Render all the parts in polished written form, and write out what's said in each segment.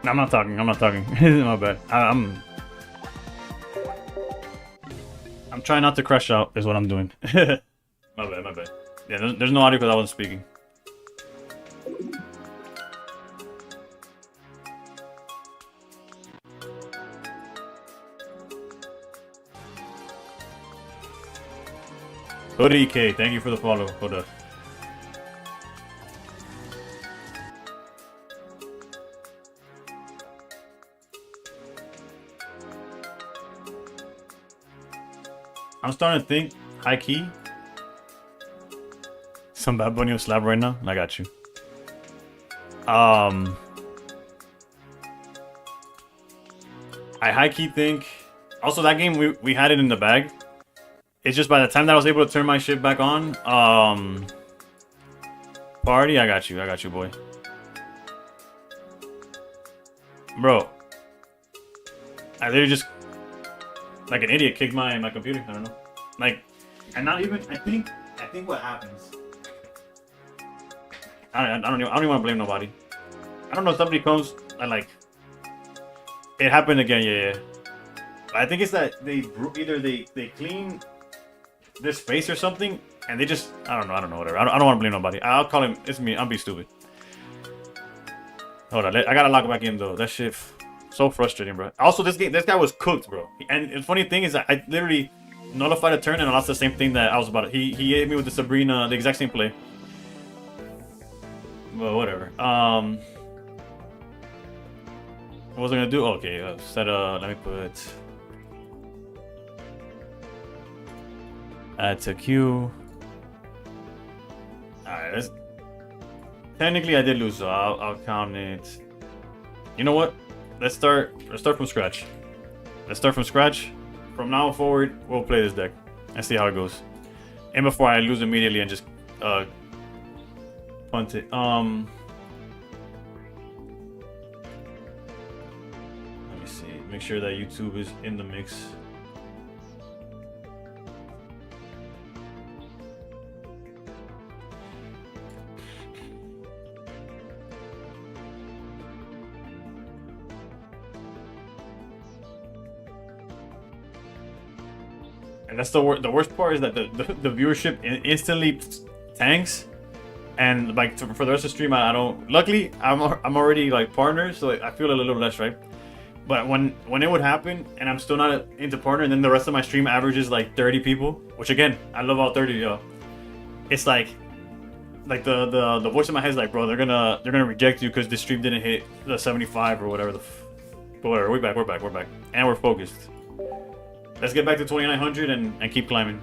I'm not talking. I'm not talking. My bad. I'm trying not to crash out. Is what I'm doing. My bad. My bad. Yeah, there's no audio because I wasn't speaking. Hoodie K, thank you for the follow. Hold up. I'm starting to think, high key. Some Bad Bunny will slap right now. I got you. I high key think. Also, that game we had it in the bag. It's just by the time that I was able to turn my shit back on, party, I got you, boy. Bro, I literally just, like an idiot, kicked my computer. I don't know, like, and not even. I think what happens. I don't even want to blame nobody. I don't know if somebody comes and like, it happened again. Yeah. I think it's that either they clean this space or something, and they just I don't know whatever. I don't want to blame nobody. I'll call him. It's me. I'll be stupid. Hold on, I gotta log back in though. That shit, so frustrating, bro. Also, this guy was cooked, bro. And the funny thing is that I literally nullified a turn and I lost the same thing that I was about to. He hit me with the Sabrina, the exact same play. Well, whatever. What was I gonna do? Okay, let me put. Add to queue. Alright, technically I did lose, so I'll count it. You know what? Let's start from scratch. From now forward, we'll play this deck and see how it goes. And before I lose immediately and just punt it. Let me see. Make sure that YouTube is in the mix. And that's the worst part is that the viewership instantly tanks, and like for the rest of the stream I don't. Luckily I'm already like partners, so I feel a little less, right? But when it would happen and I'm still not into partner, and then the rest of my stream averages like 30 people, which again I love all 30, yo. It's like the voice in my head is like, bro, they're gonna reject you because the stream didn't hit the 75 or whatever but whatever. We're back, and we're focused. Let's get back to 2900 and keep climbing.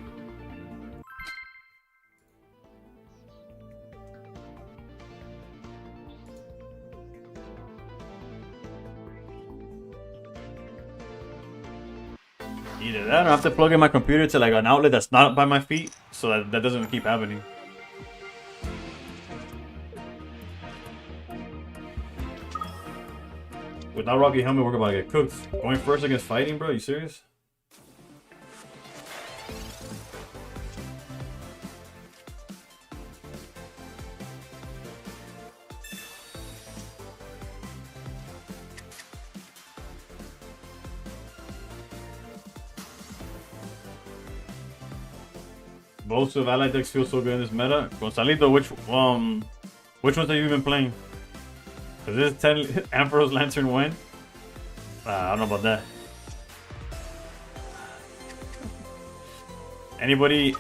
Either that or I have to plug in my computer to like an outlet that's not by my feet, so that doesn't keep happening. Without Rocky Helmet, we're about to get cooked. Going first against fighting, bro? You serious? Both of allied decks feel so good in this meta. Gonzalito, which ones have you been playing? Is this 10 Emperor's Lantern win? I don't know about that. Anybody?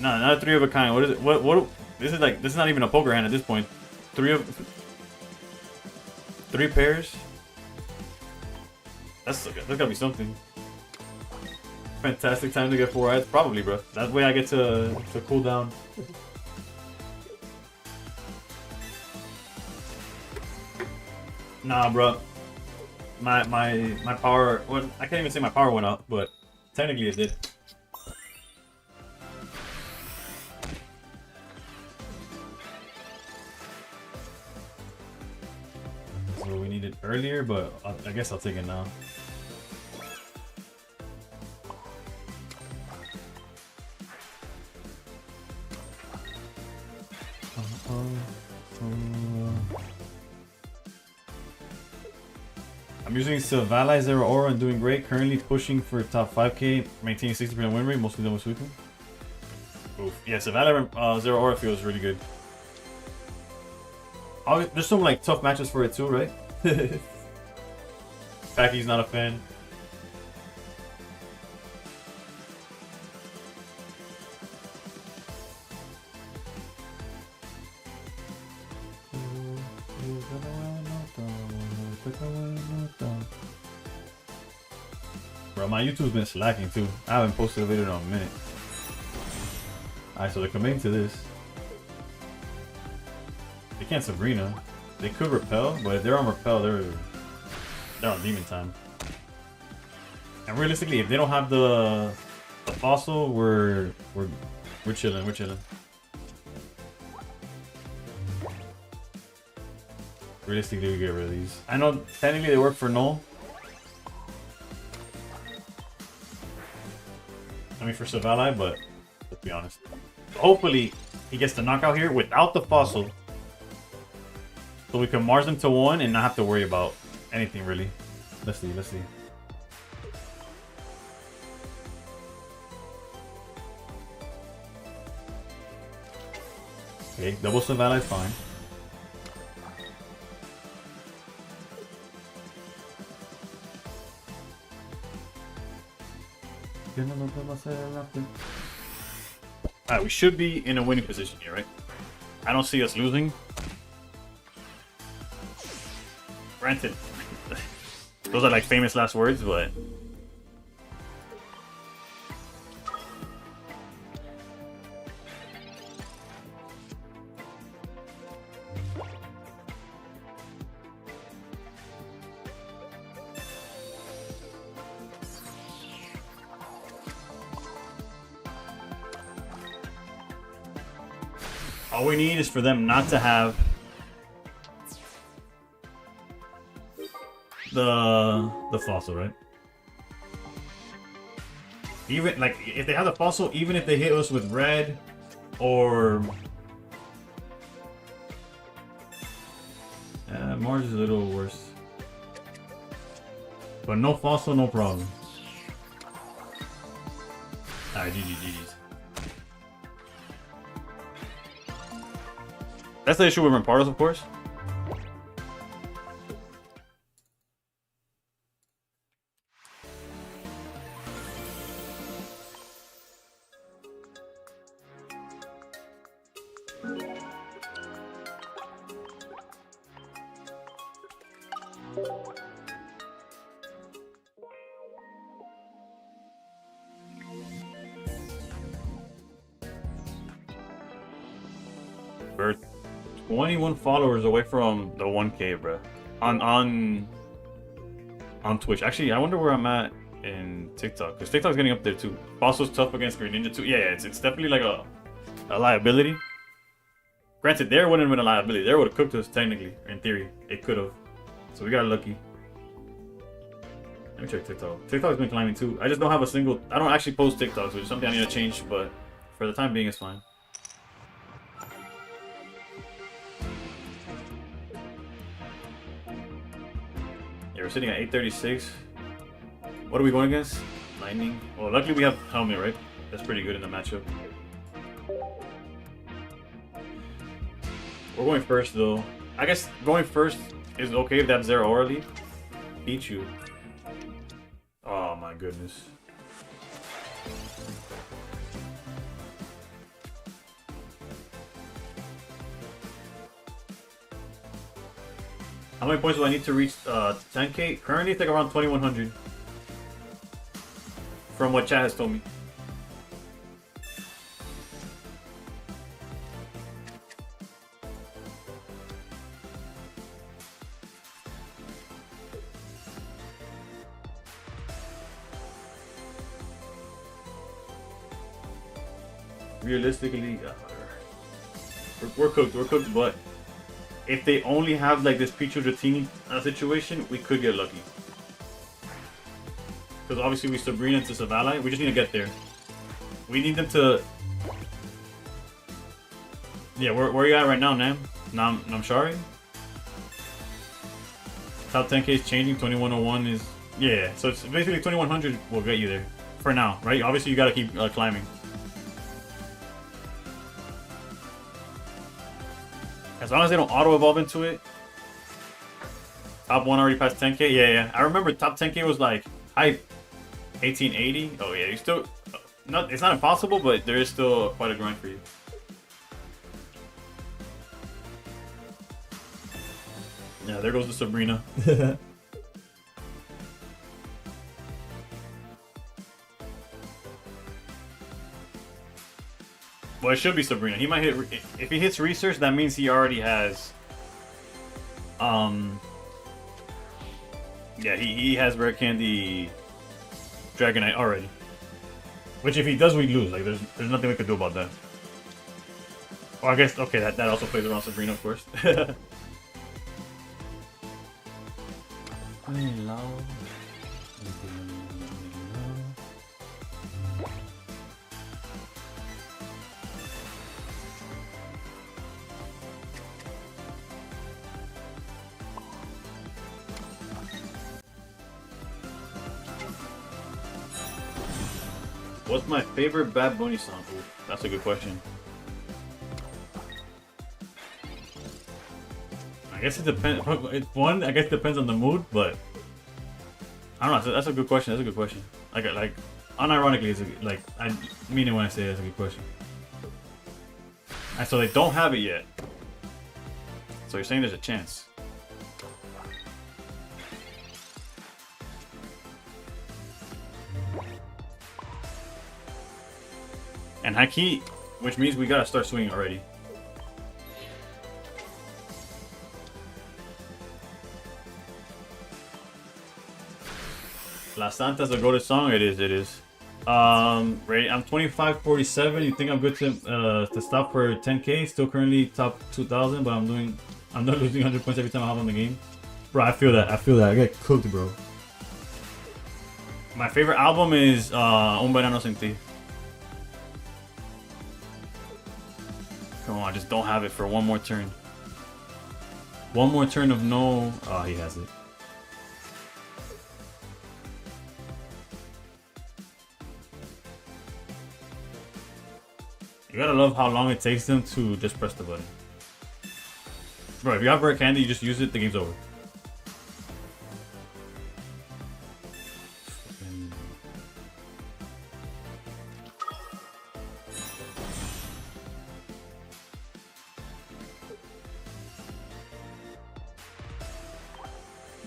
Not three of a kind. What is it? What? This is not even a poker hand at this point. Three pairs. That's gotta be something. Fantastic time to get 4 eyes, probably, bro. That way I get to cool down. Nah, bro. My power. Well, I can't even say my power went up, but technically it did. So we needed earlier, but I guess I'll take it now. I'm using Sylvali Zero Aura and doing great. Currently pushing for top 5k, maintaining 60% win rate, mostly done with sweeping. Oof. Yeah, Sylvali Zero Aura feels really good. There's some like tough matches for it too, right? Packy's not a fan. Bro, my YouTube's been slacking too. I haven't posted a video in a minute. Alright, so they're committing to this. They can't Sabrina. They could repel, but if they're on repel, they're on demon time. And realistically, if they don't have the fossil, we're chilling. We're chilling. Realistically, we get rid of these. I know technically they work for null. I mean for Sylvali, but let's be honest. Hopefully he gets the knockout here without the fossil. So we can Mars him to 1 and not have to worry about anything really. Let's see, let's see. Okay, double Sylvali is fine. Alright, we should be in a winning position here, right? I don't see us losing. Granted, those are like famous last words, but all we need is for them not to have the fossil, right? Even like if they have the fossil, even if they hit us with red or Mars is a little worse, but no fossil, no problem. Alright, GG's. That's the issue with Rampardos, of course. We're 21 followers away from the 1K, bro. On Twitch. Actually, I wonder where I'm at in TikTok, because TikTok's getting up there too. Fossil's tough against Green Ninja too. Yeah, it's definitely like a liability. Granted, there wouldn't have been a liability. There would have cooked us technically. In theory, it could have. So we got lucky. Let me check TikTok. TikTok's been climbing too. I just don't have a single. I don't actually post TikToks, which is something I need to change. But for the time being, it's fine. Yeah, we're sitting at 836. What are we going against? Lightning. Well, luckily we have Helmet, right? That's pretty good in the matchup. We're going first though. I guess going first is okay if that's their aura lead. Beat you. Oh my goodness. How many points do I need to reach 10k? Currently it's like around 2100. From what chat has told me. Realistically, we're cooked, but if they only have like this Pichu Dratini situation, we could get lucky. Because obviously we Sabrina into Sylvali, we just need to get there. We need them to... Yeah, where are you at right now, Nam? I'm sorry. Top 10k is changing. 2101 is yeah. So it's basically 2100 will get you there for now, right? Obviously you gotta keep climbing. As long as they don't auto evolve into it. Top 1 already passed 10k. Yeah. I remember top 10k was like hype. 1880. Oh yeah, you still. Not. It's not impossible, but there is still quite a grind for you. Yeah, there goes the Sabrina. Well, it should be Sabrina. He might hit. If he hits research, that means he already has. Yeah, he has Rare Candy Dragonite already. Which if he does, we lose. Like there's nothing we could do about that. Well, I guess okay. That also plays around Sabrina, of course. What's my favorite Bad Bunny song? Ooh, that's a good question. I guess it depends. One, I guess it depends on the mood, but I don't know. That's a good question. That's a good question. Like unironically, it's like I mean it when I say that's a good question. And so they don't have it yet. So you're saying there's a chance. And Haki, which means we gotta start swinging already. La Santa's a go-to song. It is. Right. I'm 2547. You think I'm good to stop for 10k? Still currently top 2000, but I'm not losing 100 points every time I hop on the game. Bro, I feel that. I get cooked, bro. My favorite album is Un Verano Sin Ti. Come on, just don't have it for one more turn. One more turn of no. Oh, he has it. You gotta love how long it takes them to just press the button. Bro, if you have Rare Candy, you just use it, the game's over.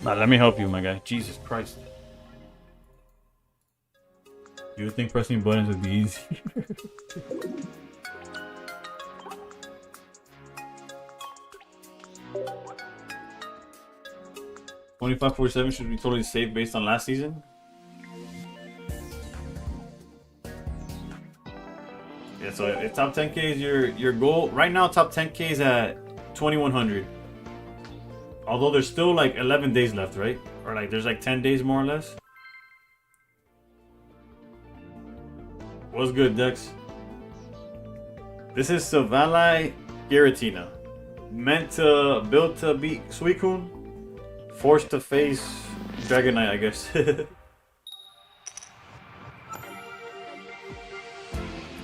Nah, let me help you, my guy. Jesus Christ. You would think pressing buttons would be easy. 2547 should be totally safe based on last season. Yeah, so if top 10k is your goal right now, top 10k is at 2100. Although there's still like 11 days left, right? Or like there's like 10 days more or less. What's good, Dex? This is Sylvali Giratina. Built to beat Suicune. Forced to face Dragonite, I guess.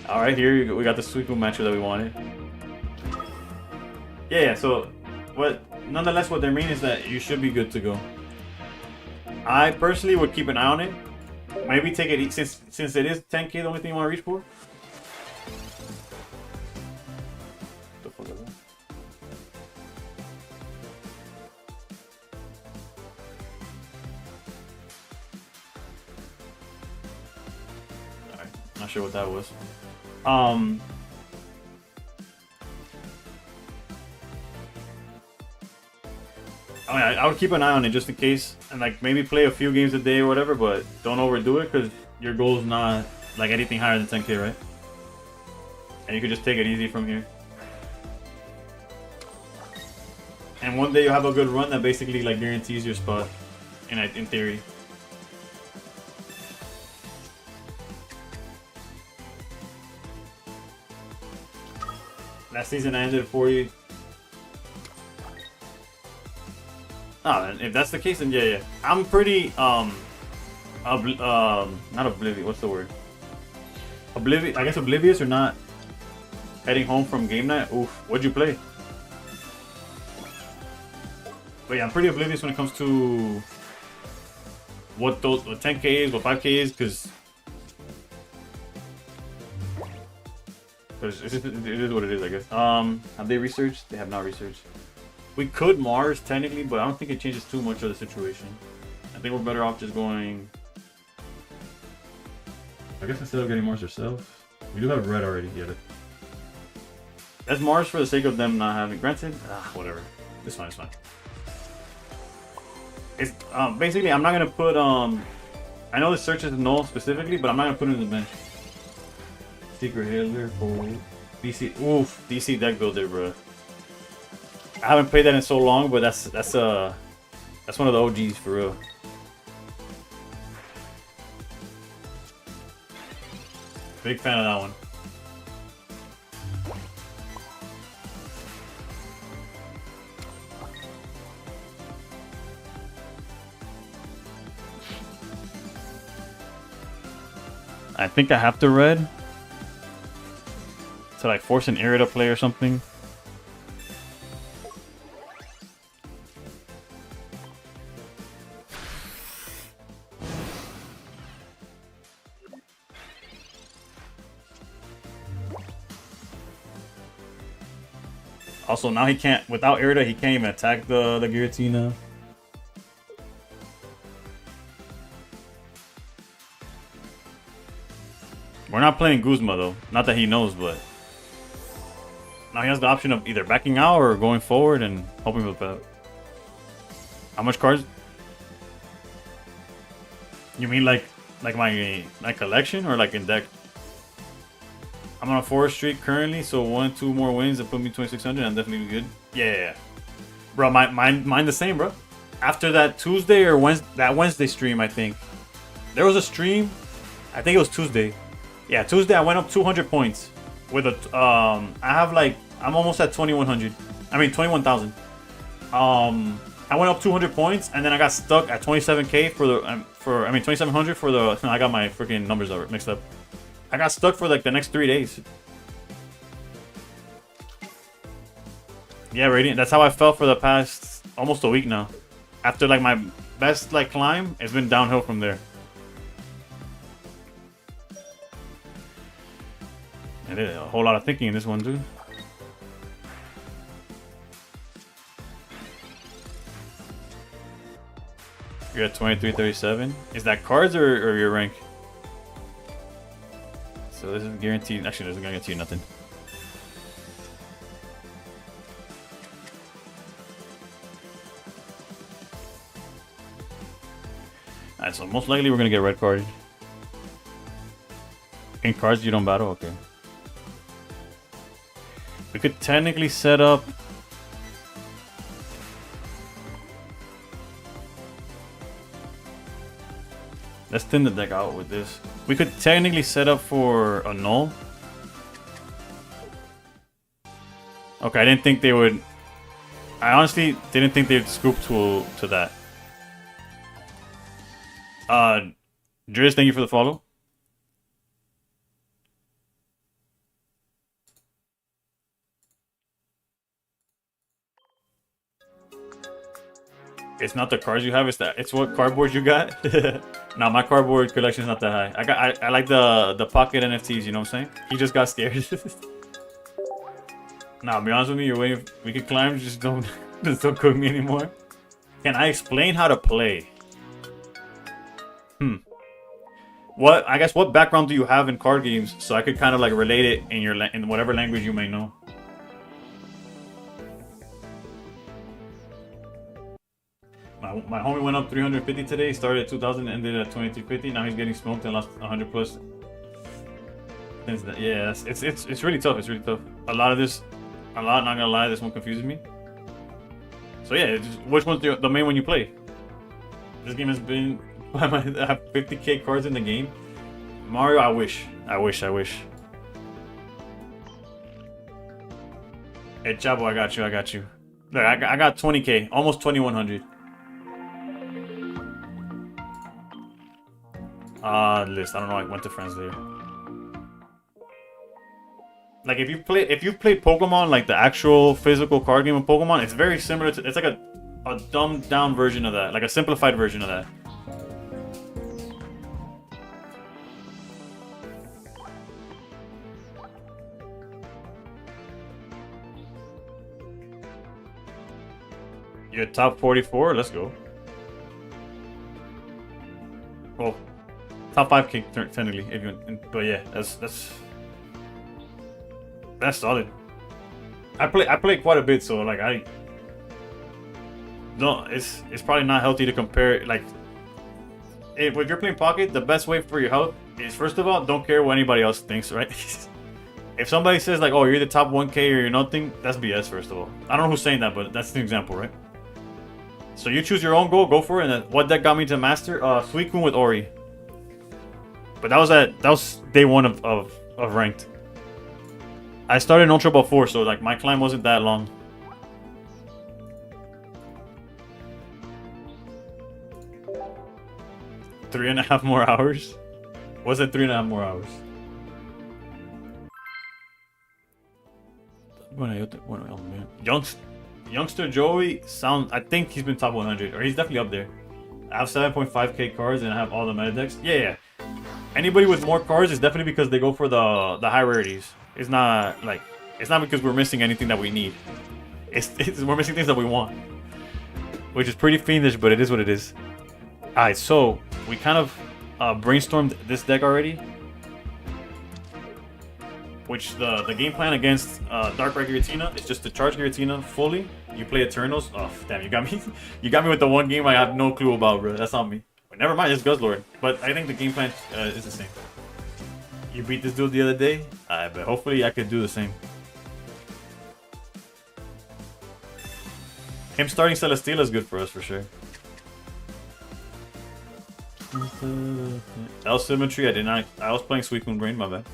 Alright, here we got the Suicune matchup that we wanted. Yeah, so nonetheless what they mean is that you should be good to go. I personally would keep an eye on it. Maybe take it since it is 10k, the only thing you want to reach for. The fuck is that? Alright, not sure what that was. I would keep an eye on it just in case, and like maybe play a few games a day or whatever, but don't overdo it because your goal is not like anything higher than 10k, right? And you can just take it easy from here. And one day you'll have a good run that basically like guarantees your spot, in theory. Last season I ended for you. Ah, if that's the case, then yeah. I'm pretty not oblivious. What's the word? Oblivious. I guess oblivious or not. Heading home from game night. Oof. What'd you play? But yeah, I'm pretty oblivious when it comes to what 10K is, what 5K is, because it is what it is, I guess. Have they researched? They have not researched. We could Mars technically, but I don't think it changes too much of the situation. I think we're better off just going. I guess instead of getting Mars ourselves, we do have red already. Yeah. That's Mars for the sake of them not having. Granted, whatever. It's fine. It's fine. It's basically I'm not gonna put I know the search is null specifically, but I'm not gonna put it in the bench. Secret Hitler for DC. Oof, DC deck builder, bro. I haven't played that in so long, but that's one of the OGs for real. Big fan of that one. I think I have to red to like force an area to play or something. Also, now he can't, without Irida, he can't even attack the Giratina. We're not playing Guzma though. Not that he knows, but now he has the option of either backing out or going forward and hoping for the best. How much cards? You mean like my collection or like in deck? I'm on a 4 streak currently, so 1-2 more wins that put me 2600. I'm definitely good. Yeah. Bro, mine the same, bro. After that Tuesday or Wednesday stream, I think there was a stream. I think it was Tuesday. Yeah, Tuesday I went up 200 points with a I'm almost at 2100. I mean 21,000. I went up 200 points and then I got stuck at 27k for the 2700 for the. I got my freaking numbers mixed up. I got stuck for like the next 3 days. Yeah, Radiant. That's how I felt for the past almost a week now. After like my best like climb, it's been downhill from there. I did a whole lot of thinking in this one, dude. You're at 2337. Is that cards or your rank? So this is guaranteed. Actually, this is gonna guarantee you nothing. Alright, so most likely we're gonna get red carded. In cards you don't battle? Okay. We could technically set up. Let's thin the deck out with this. We could technically set up for a null. Okay, I didn't think they would. I honestly didn't think they'd scoop to that. Driz, thank you for the follow. It's not the cards you have, it's what cardboard you got. No, my cardboard collection is not that high. I like the pocket NFTs, you know what I'm saying? He just got scared. Nah, be honest with me, you're waiting. We could climb, just don't cook me anymore. Can I explain how to play? What, I guess, what background do you have in card games so I could kind of like relate it in whatever language you may know? My homie went up 350 today, started at 2000, ended at 2350. Now he's getting smoked and lost 100 plus. Since that, yeah, it's really tough. It's really tough. Not gonna lie, this one confuses me. So yeah, which one's the main one you play? This game has been. I have 50k cards in the game. Mario, I wish. Hey Chavo, I got you. Look, I got 20k, almost 2100. List. I don't know. I went to friends there. Like if you played Pokemon, like the actual physical card game of Pokemon, it's very similar to. It's like a dumbed down version of that, like a simplified version of that. You're top 44. Let's go. Well, top 5K technically, if you. But yeah, that's solid. I play quite a bit, so like no, it's probably not healthy to compare. Like, if you're playing Pocket, the best way for your health is, first of all, don't care what anybody else thinks, right? If somebody says like, oh, you're the top 1K or you're nothing, that's BS. First of all, I don't know who's saying that, but that's an example, right? So you choose your own goal, go for it. And then what deck got me to master? Suicune with Ori. But that was day one of ranked. I started in Ultra Ball 4, so like my climb wasn't that long. Three and a half more hours? Was it 3.5 more hours? Oh man. Youngster Joey I think he's been top 100, or he's definitely up there. I have 7.5k cards and I have all the meta decks. Yeah. Anybody with more cards is definitely because they go for the high rarities. It's not because we're missing anything that we need. We're missing things that we want, which is pretty fiendish, but it is what it is. Alright, so we kind of brainstormed this deck already, which the game plan against Dark Red Giratina is just to charge Giratina fully. You play Eternals. Oh damn, you got me. You got me with the one game I have no clue about, bro. That's on me. But never mind, it's Guzzlord. But I think the game plan is the same. You beat this dude the other day, but hopefully I could do the same. Him starting Celesteela is good for us for sure. L Symmetry, I did not. I was playing Suicune Brain, my bad.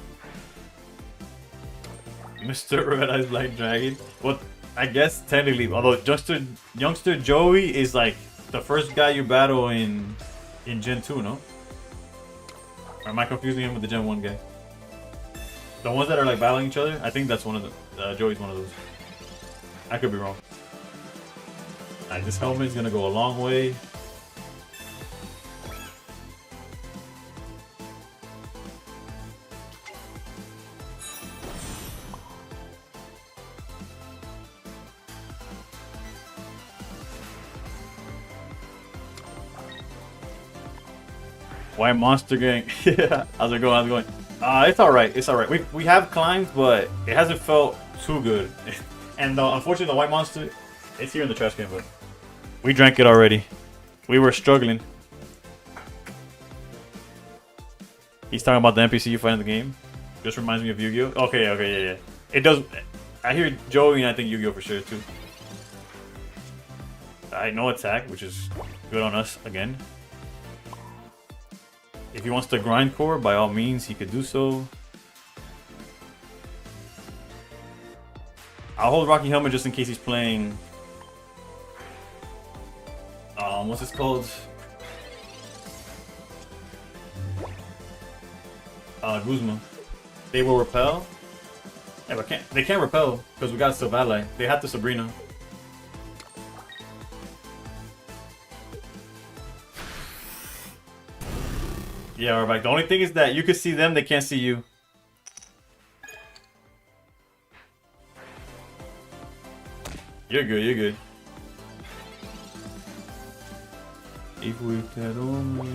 Mr. Red Eyes Black Dragon. Well, I guess technically, although Youngster Joey is like the first guy you battle in Gen 2, no? Or am I confusing him with the Gen 1 guy? The ones that are like battling each other? I think that's one of the Joey's one of those. I could be wrong. Alright, this helmet is gonna go a long way. White Monster Gang. Yeah. How's it going? How's it going? It's alright. It's alright. We have climbed, but it hasn't felt too good. And unfortunately, the White Monster, it's here in the trash can, but we drank it already. We were struggling. He's talking about the NPC you fight in the game. Just reminds me of Yu-Gi-Oh. Okay, yeah. It does. I hear Joey, and I think Yu-Gi-Oh for sure too. No attack, which is good on us again. If he wants to grind core, by all means, he could do so. I'll hold Rocky Helmet just in case he's playing. What's this called? Guzma. They will repel. Yeah, but they can't repel because we got Sylvali. They have to Sabrina. Yeah, we're back. The only thing is that you can see them, they can't see you. You're good, you're good. If we could only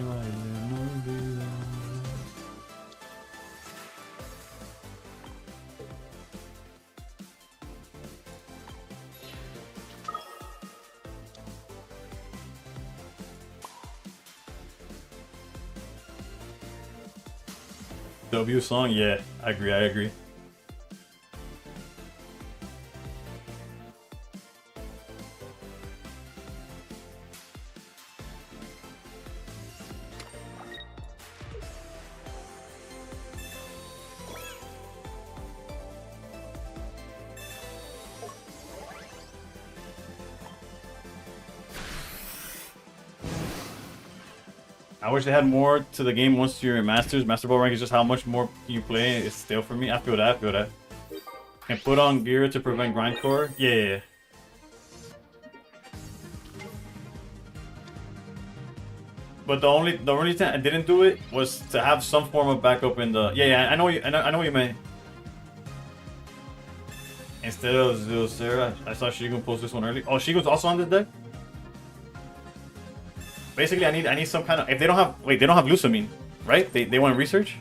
W song? Yeah, I agree. I wish they had more to the game once you're in Masters. Master Ball rank is just how much more you play. It's stale for me. I feel that. I feel that. And put on gear to prevent grindcore. Yeah. But the only thing I didn't do it was to have some form of backup in the. Yeah. I know what you meant. Instead of Zero, I saw Shigun post this one early. Oh, Shigun's also on this deck. Basically, I need some kind of. If they don't have they don't have Lusamine, right? They want research.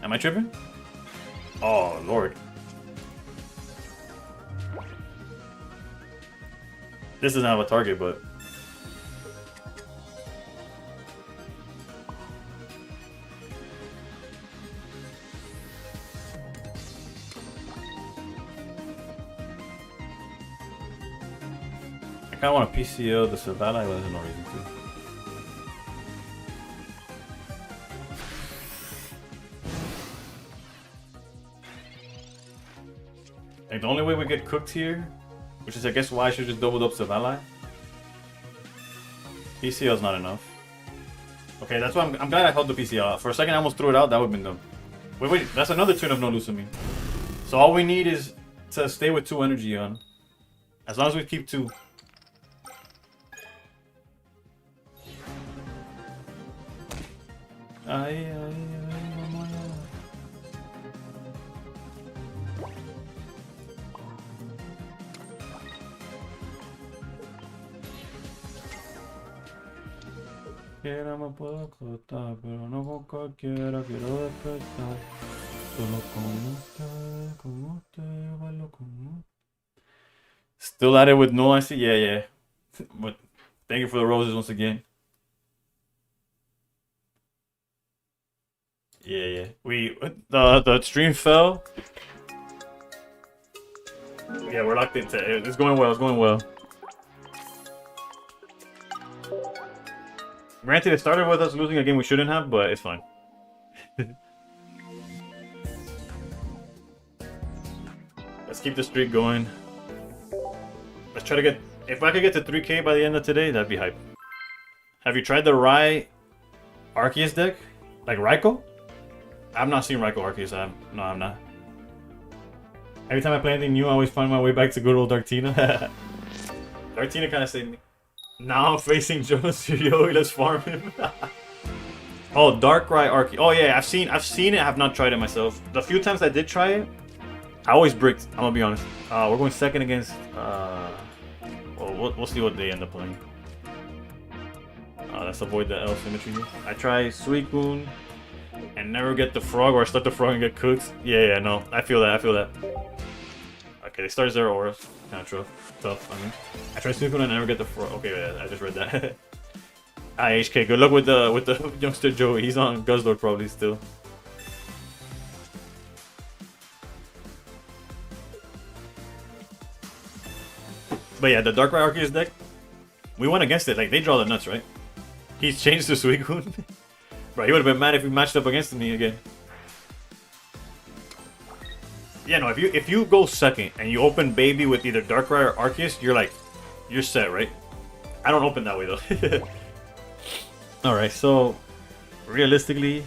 Am I tripping? Oh lord. This doesn't have a target, but. I kind of want to PCO the Savannah, but there's no reason to. Like, the only way we get cooked here, which is I guess why I should just doubled up Savannah. PCO is not enough. Okay, that's why I'm glad I held the PCO. For a second I almost threw it out, that would have been dumb. Wait, that's another turn of no Lusamine. So all we need is to stay with 2 energy on. As long as we keep 2. Quiera me puedo acostar, pero no con cualquiera quiero despertar. Solo con usted, bailo con usted. Still at it with no IC? Yeah. But thank you for the roses once again. Yeah. The stream fell. Yeah, we're locked into it. It's going well. Granted, it started with us losing a game we shouldn't have, but it's fine. Let's keep the streak going. Let's try to get... If I could get to 3K by the end of today, that'd be hype. Have you tried the Rai Arceus deck? Like Raikou? I've not seen Raikou Arceus. No, I'm not. Every time I play anything new, I always find my way back to good old Darktina. Darktina kind of saved me. Now I'm facing Jonas Yo, let's farm him. Oh, Darkrai Arceus. Oh yeah, I've seen it, I have not tried it myself. The few times I did try it, I always bricked, I'm gonna be honest. We're going second against well, we'll see what they end up playing. Let's avoid the L symmetry here. I try Suicune and never get the frog, or I start the frog and get cooked. Yeah, no. I feel that. Okay, they start 0 auras. Kind of tough. I mean, I try Suicune and never get the frog. Okay, yeah, I just read that. HK, good luck with the youngster Joey. He's on Guzzlord probably still. But yeah, the Darkrai Arceus deck, we went against it. Like, they draw the nuts, right? He's changed to Suicune. Bro, he would have been mad if we matched up against me again. Yeah, no, if you go second and you open Baby with either Darkrai or Arceus, you're set, right? I don't open that way though. Alright, so realistically,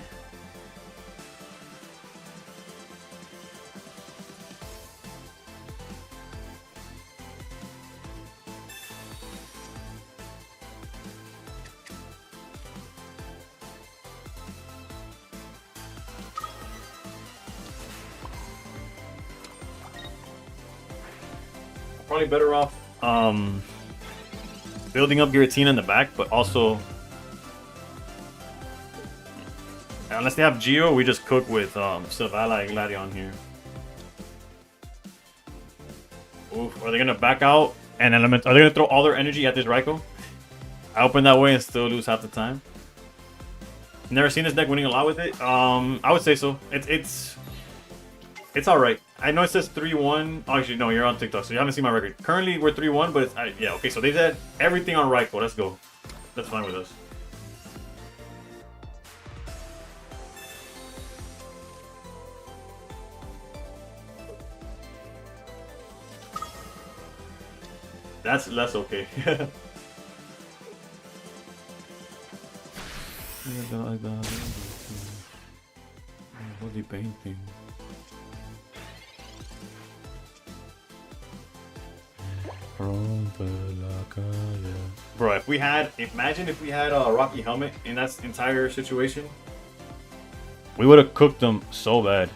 probably better off building up Giratina in the back, but also unless they have Geo, we just cook with Savala and Gladion here. Oof, are they gonna back out and element? Are they gonna throw all their energy at this Raikou? I open that way and still lose half the time. Never seen this deck winning a lot with it. I would say so. It's all right. I know it says 3-1. Oh, actually, no, you're on TikTok, so you haven't seen my record. Currently, we're 3-1, but it's yeah. Okay, so they've had everything on Raikou. Let's go. That's fine with us. That's less okay. Body painting. Bro, imagine if we had a Rocky Helmet in that entire situation, we would have cooked them so bad.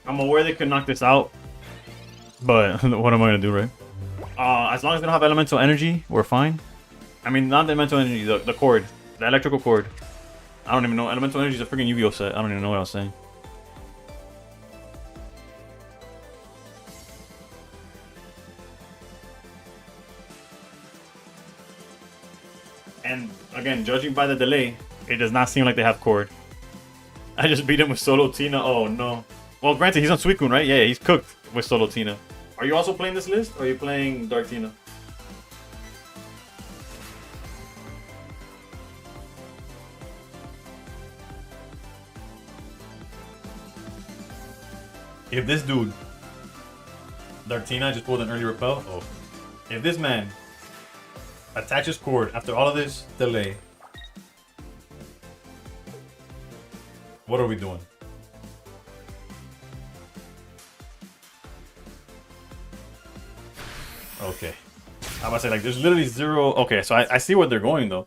I'm aware they could knock this out, but what am I gonna do, right? As long as they don't have elemental energy, we're fine. I mean, not the elemental energy, the cord, the electrical cord. I don't even know. Elemental energy is a freaking Yu-Gi-Oh set. I don't even know what I was saying. And again, judging by the delay, it does not seem like they have cord. I just beat him with Solo Tina. Oh no. Well, granted, he's on Suicune, right? Yeah, he's cooked with Solo Tina. Are you also playing this list, or are you playing Dark Tina? If this dude, Dark Tina, just pulled an early repel. Oh, if this man attaches cord after all of this delay, what are we doing? Okay. I'm about to say, like, there's literally zero. Okay, so I see where they're going, though.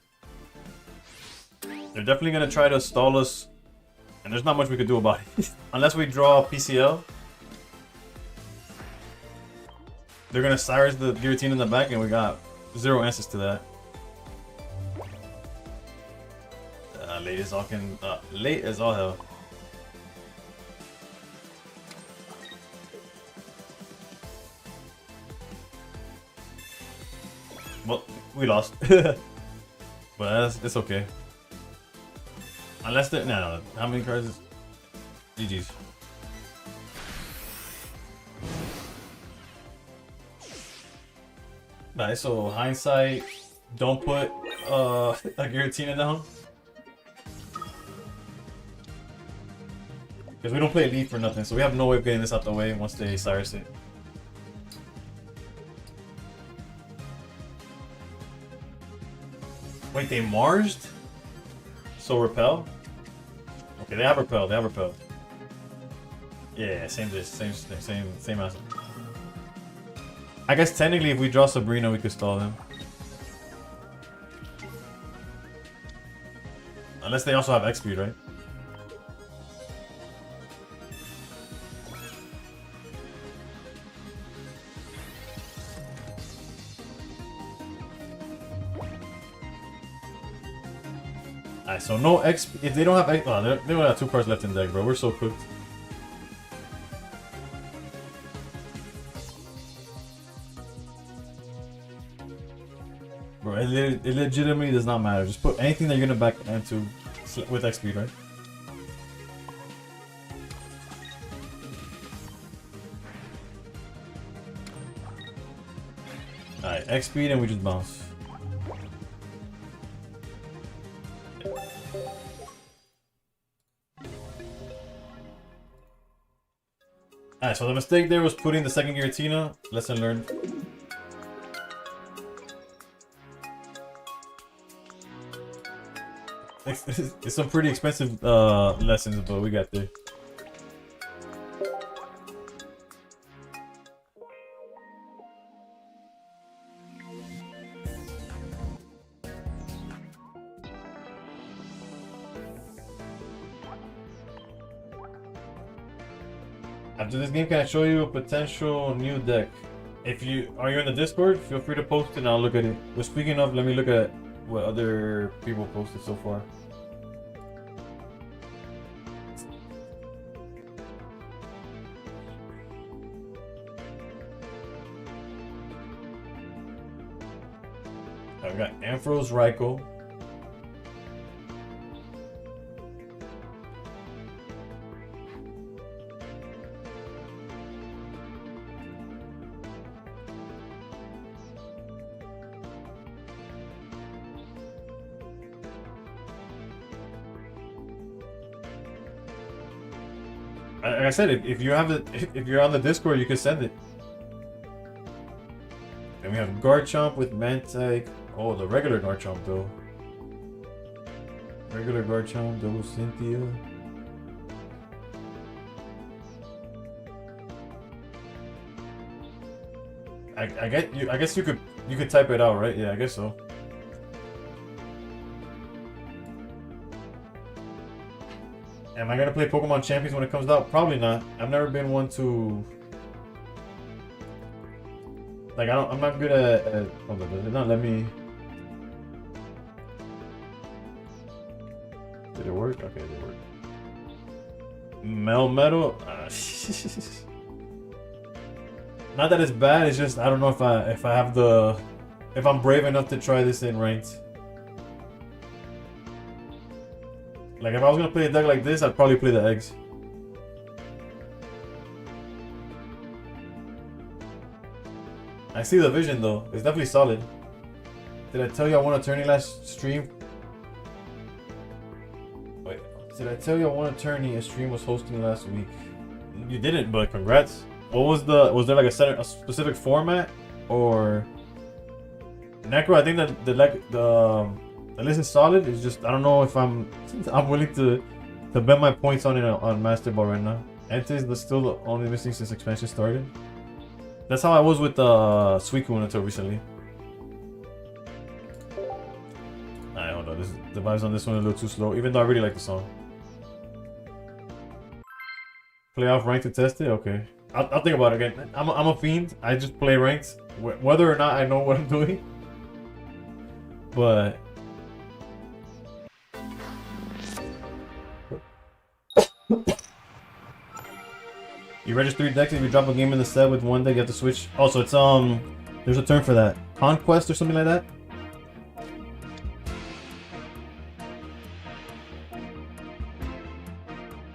They're definitely going to try to stall us. And there's not much we could do about it. Unless we draw PCL. They're going to Cyrus the Guillotine in the back, and we got zero answers to that. Late as all hell. Well, we lost. But it's okay. Unless they're... No. How many cards is... GG's. Nice, so hindsight, don't put a Giratina down. Because we don't play Elite for nothing, so we have no way of getting this out the way once they Cyrus it. Wait, they Marsed? So repel? Okay, they have repel. Yeah, same answer. I guess technically if we draw Sabrina, we could stall them. Unless they also have X speed, right? Alright, so no X. If they don't have X, oh, they only have 2 cards left in deck, bro. We're so cooked. Bro, it legitimately does not matter. Just put anything that you're gonna back into with X speed, right? Alright, X speed and we just bounce. Alright, so the mistake there was putting the second Giratina. Lesson learned. It's some pretty expensive lessons, but we got there. After this game, can I show you a potential new deck? If you are in the Discord, feel free to post it and I'll look at it. But speaking of, let me look at what other people posted so far. I've got Ampharos Raikou. Like I said, if you have it, if you're on the Discord, you can send it. And we have Garchomp with Mantike. Oh, the regular Garchomp though. Regular Garchomp, double Cynthia. I guess you could type it out, right? Yeah, I guess so. Am I gonna play Pokemon Champions when it comes out? Probably not. I've never been one to like I'm not good at hold on, does it not let me? Did it work? Okay, it worked. Melmetal? Not that it's bad, it's just I don't know if I have the if I'm brave enough to try this in ranked. Like if I was gonna play a deck like this, I'd probably play the eggs. I see the vision though. It's definitely solid. Did I tell you I won a tourney last stream? Wait, did I tell you I won a tourney a stream was hosting last week? You didn't, but congrats. What was was there like a specific format or Necro? I think that the list is solid. It's just I don't know if I'm willing to bet my points on it on Master Ball right now. Entei is still the only missing since expansion started. That's how I was with Suicune until recently. Alright, hold on. The vibes on this one are a little too slow, even though I really like the song. Playoff ranked to test it? Okay. I'll think about it again. I'm a fiend. I just play ranked, whether or not I know what I'm doing. But you register 3 decks. If you drop a game in the set with one deck, you have to switch. Also, it's there's a term for that. Conquest or something like that.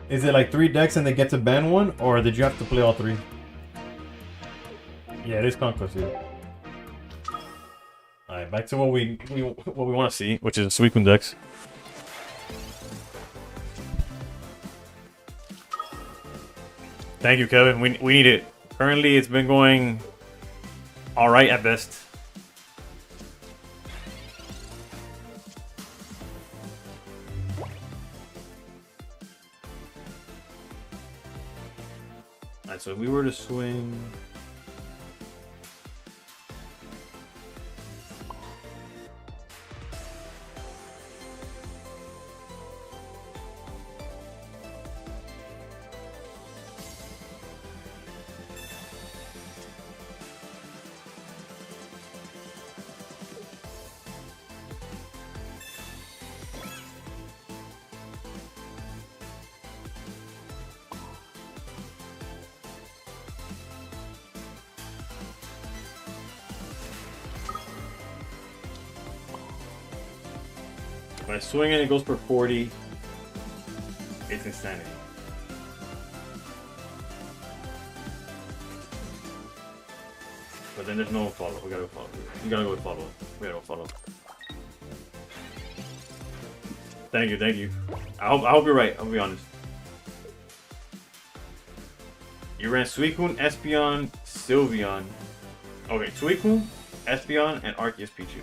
Is it like 3 decks and they get to ban one, or did you have to play all 3? Yeah, it is Conquest, yeah. Alright, back to what we want to see, which is Suicune decks. Thank you, Kevin. We need it. Currently, it's been going all right at best. Alright, so if we were to swing. When I swing it, it goes for 40. It's insanity. But then there's no follow. We gotta go follow. You gotta go with follow. We gotta go follow. Thank you, thank you. I hope you're right. I'll be honest. You ran Suicune, Espeon, Sylveon. Okay, Suicune, Espeon, and Arceus Pichu.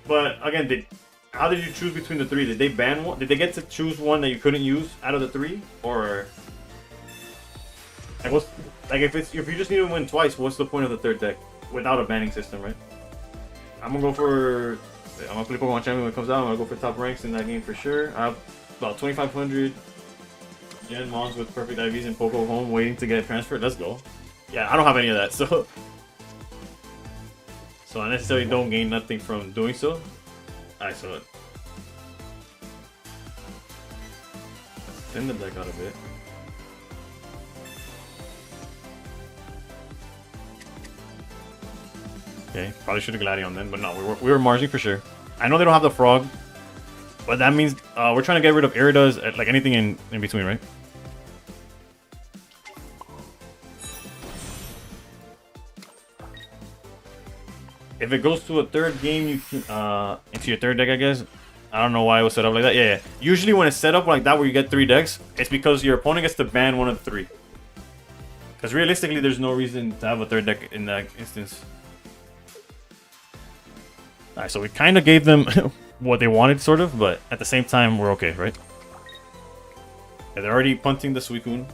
But again, how did you choose between the 3? Did they ban one? Did they get to choose one that you couldn't use out of the 3, or like if you just need to win twice, what's the point of the 3rd deck without a banning system, right? I'm gonna play Pokemon Champion when it comes out. I'm gonna go for top ranks in that game for sure. I have about 2,500 Gen Mons with perfect IVs in Poco Home waiting to get transferred. Let's go. Yeah, I don't have any of that, so I necessarily don't gain nothing from doing so. Alright, so let's thin the deck out a bit. Okay, probably should have Gladion then, but no, we were marging for sure. I know they don't have the frog, but that means we're trying to get rid of Iridas, like anything in between, right? If it goes to a 3rd game, you can into your 3rd deck, I guess. I don't know why it was set up like that. Yeah, yeah. Usually when it's set up like that where you get 3 decks, it's because your opponent gets to ban one of the 3. Because realistically, there's no reason to have a 3rd deck in that instance. Alright, so we kind of gave them what they wanted, sort of, but at the same time, we're okay, right? Yeah, they're already punting the Suicune.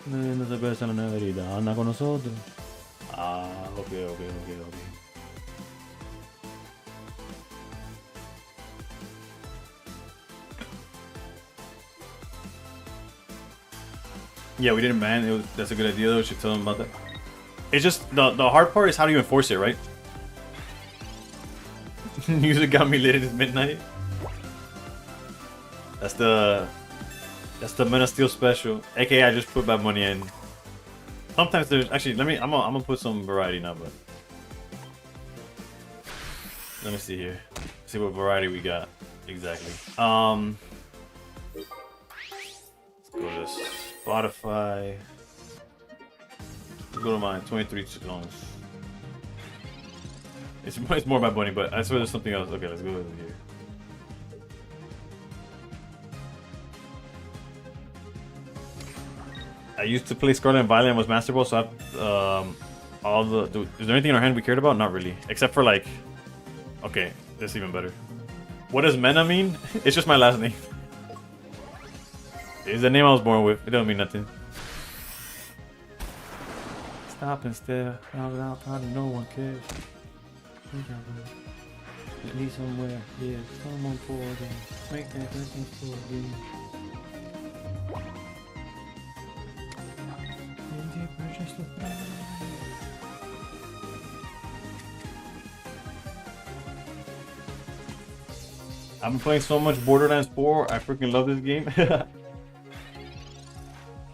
No se puede hacer una herida, anda con nosotros. Ah, okay. Yeah, we didn't ban. That's a good idea, though. We should tell them about that. It's just the hard part is how do you enforce it, right? Music got me lit at midnight. That's the Men of Steel special. AKA, I just put bad money in. Sometimes there's actually. I'm gonna put some variety now, but let me see here. See what variety we got exactly. Let's go to Spotify. Let's go to mine. 23 songs. It's more Bad Bunny, but I swear there's something else. Okay, let's go over here. I used to play Scarlet and Violet and was Master Ball, so all the... Dude, is there anything in our hand we cared about? Not really. Except for like... Okay, this is even better. What does Mena mean? It's just my last name. It's the name I was born with. It don't mean nothing. Stop and stare. Out, probably no one cares. At least somewhere, yeah, someone for them. Make that listen for you. I've been playing so much Borderlands 4. I freaking love this game.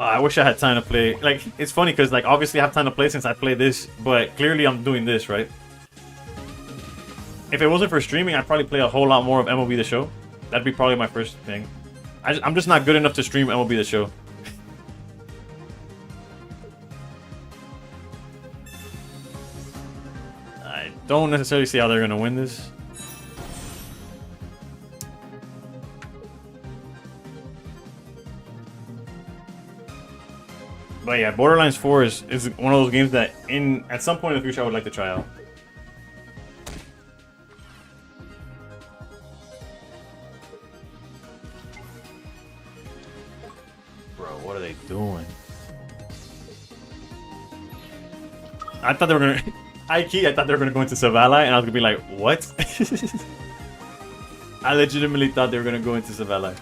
I wish I had time to play. Like, it's funny because, like, obviously I have time to play since I play this, but clearly I'm doing this, right? If it wasn't for streaming, I'd probably play a whole lot more of MLB The Show. That'd be probably my first thing. I'm just not good enough to stream MLB The Show. I don't necessarily see how they're gonna win this. But yeah, Borderlands 4 is one of those games that at some point in the future I would like to try out. Bro, what are they doing? I thought they were gonna... I thought they were gonna go into Zavala and I was gonna be like, what? I legitimately thought they were gonna go into Zavala.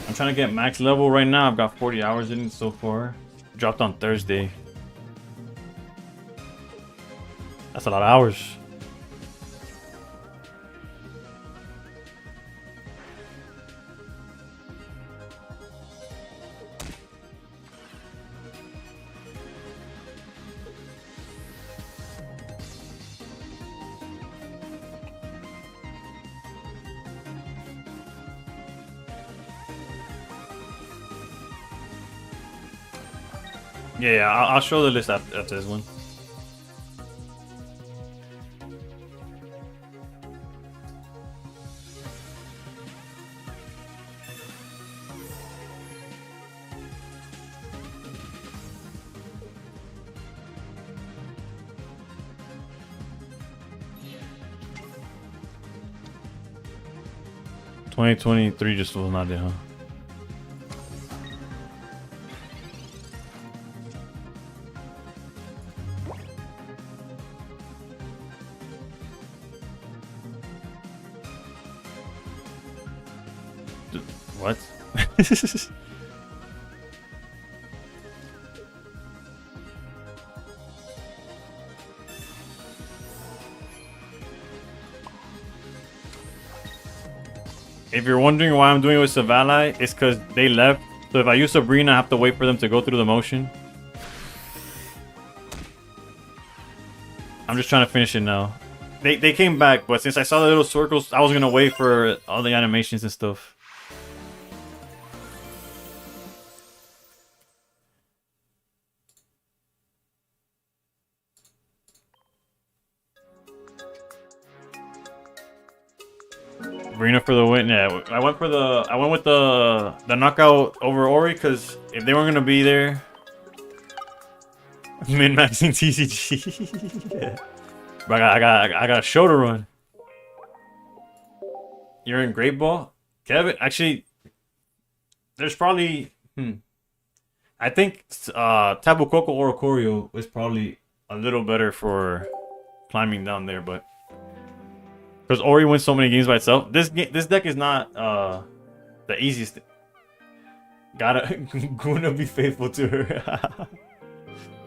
I'm trying to get max level right now. I've got 40 hours in it so far. Dropped on Thursday. That's a lot of hours. Yeah, I'll show the list after this one. $2023 just was not there, huh? What? If you're wondering why I'm doing it with Savali, it's because they left. So if I use Sabrina, I have to wait for them to go through the motion. I'm just trying to finish it now. They came back, but since I saw the little circles, I was gonna wait for all the animations and stuff. Sabrina for the win. Yeah, I went with the knockout over Ori because if they weren't gonna be there, min-maxing TCG. Yeah. But I got a show to run. You're in Great Ball, Kevin. Actually, there's probably I think Tabu Koko Orocorio is probably a little better for climbing down there, but because Ori wins so many games by itself, this deck is not the easiest. Gonna be faithful to her,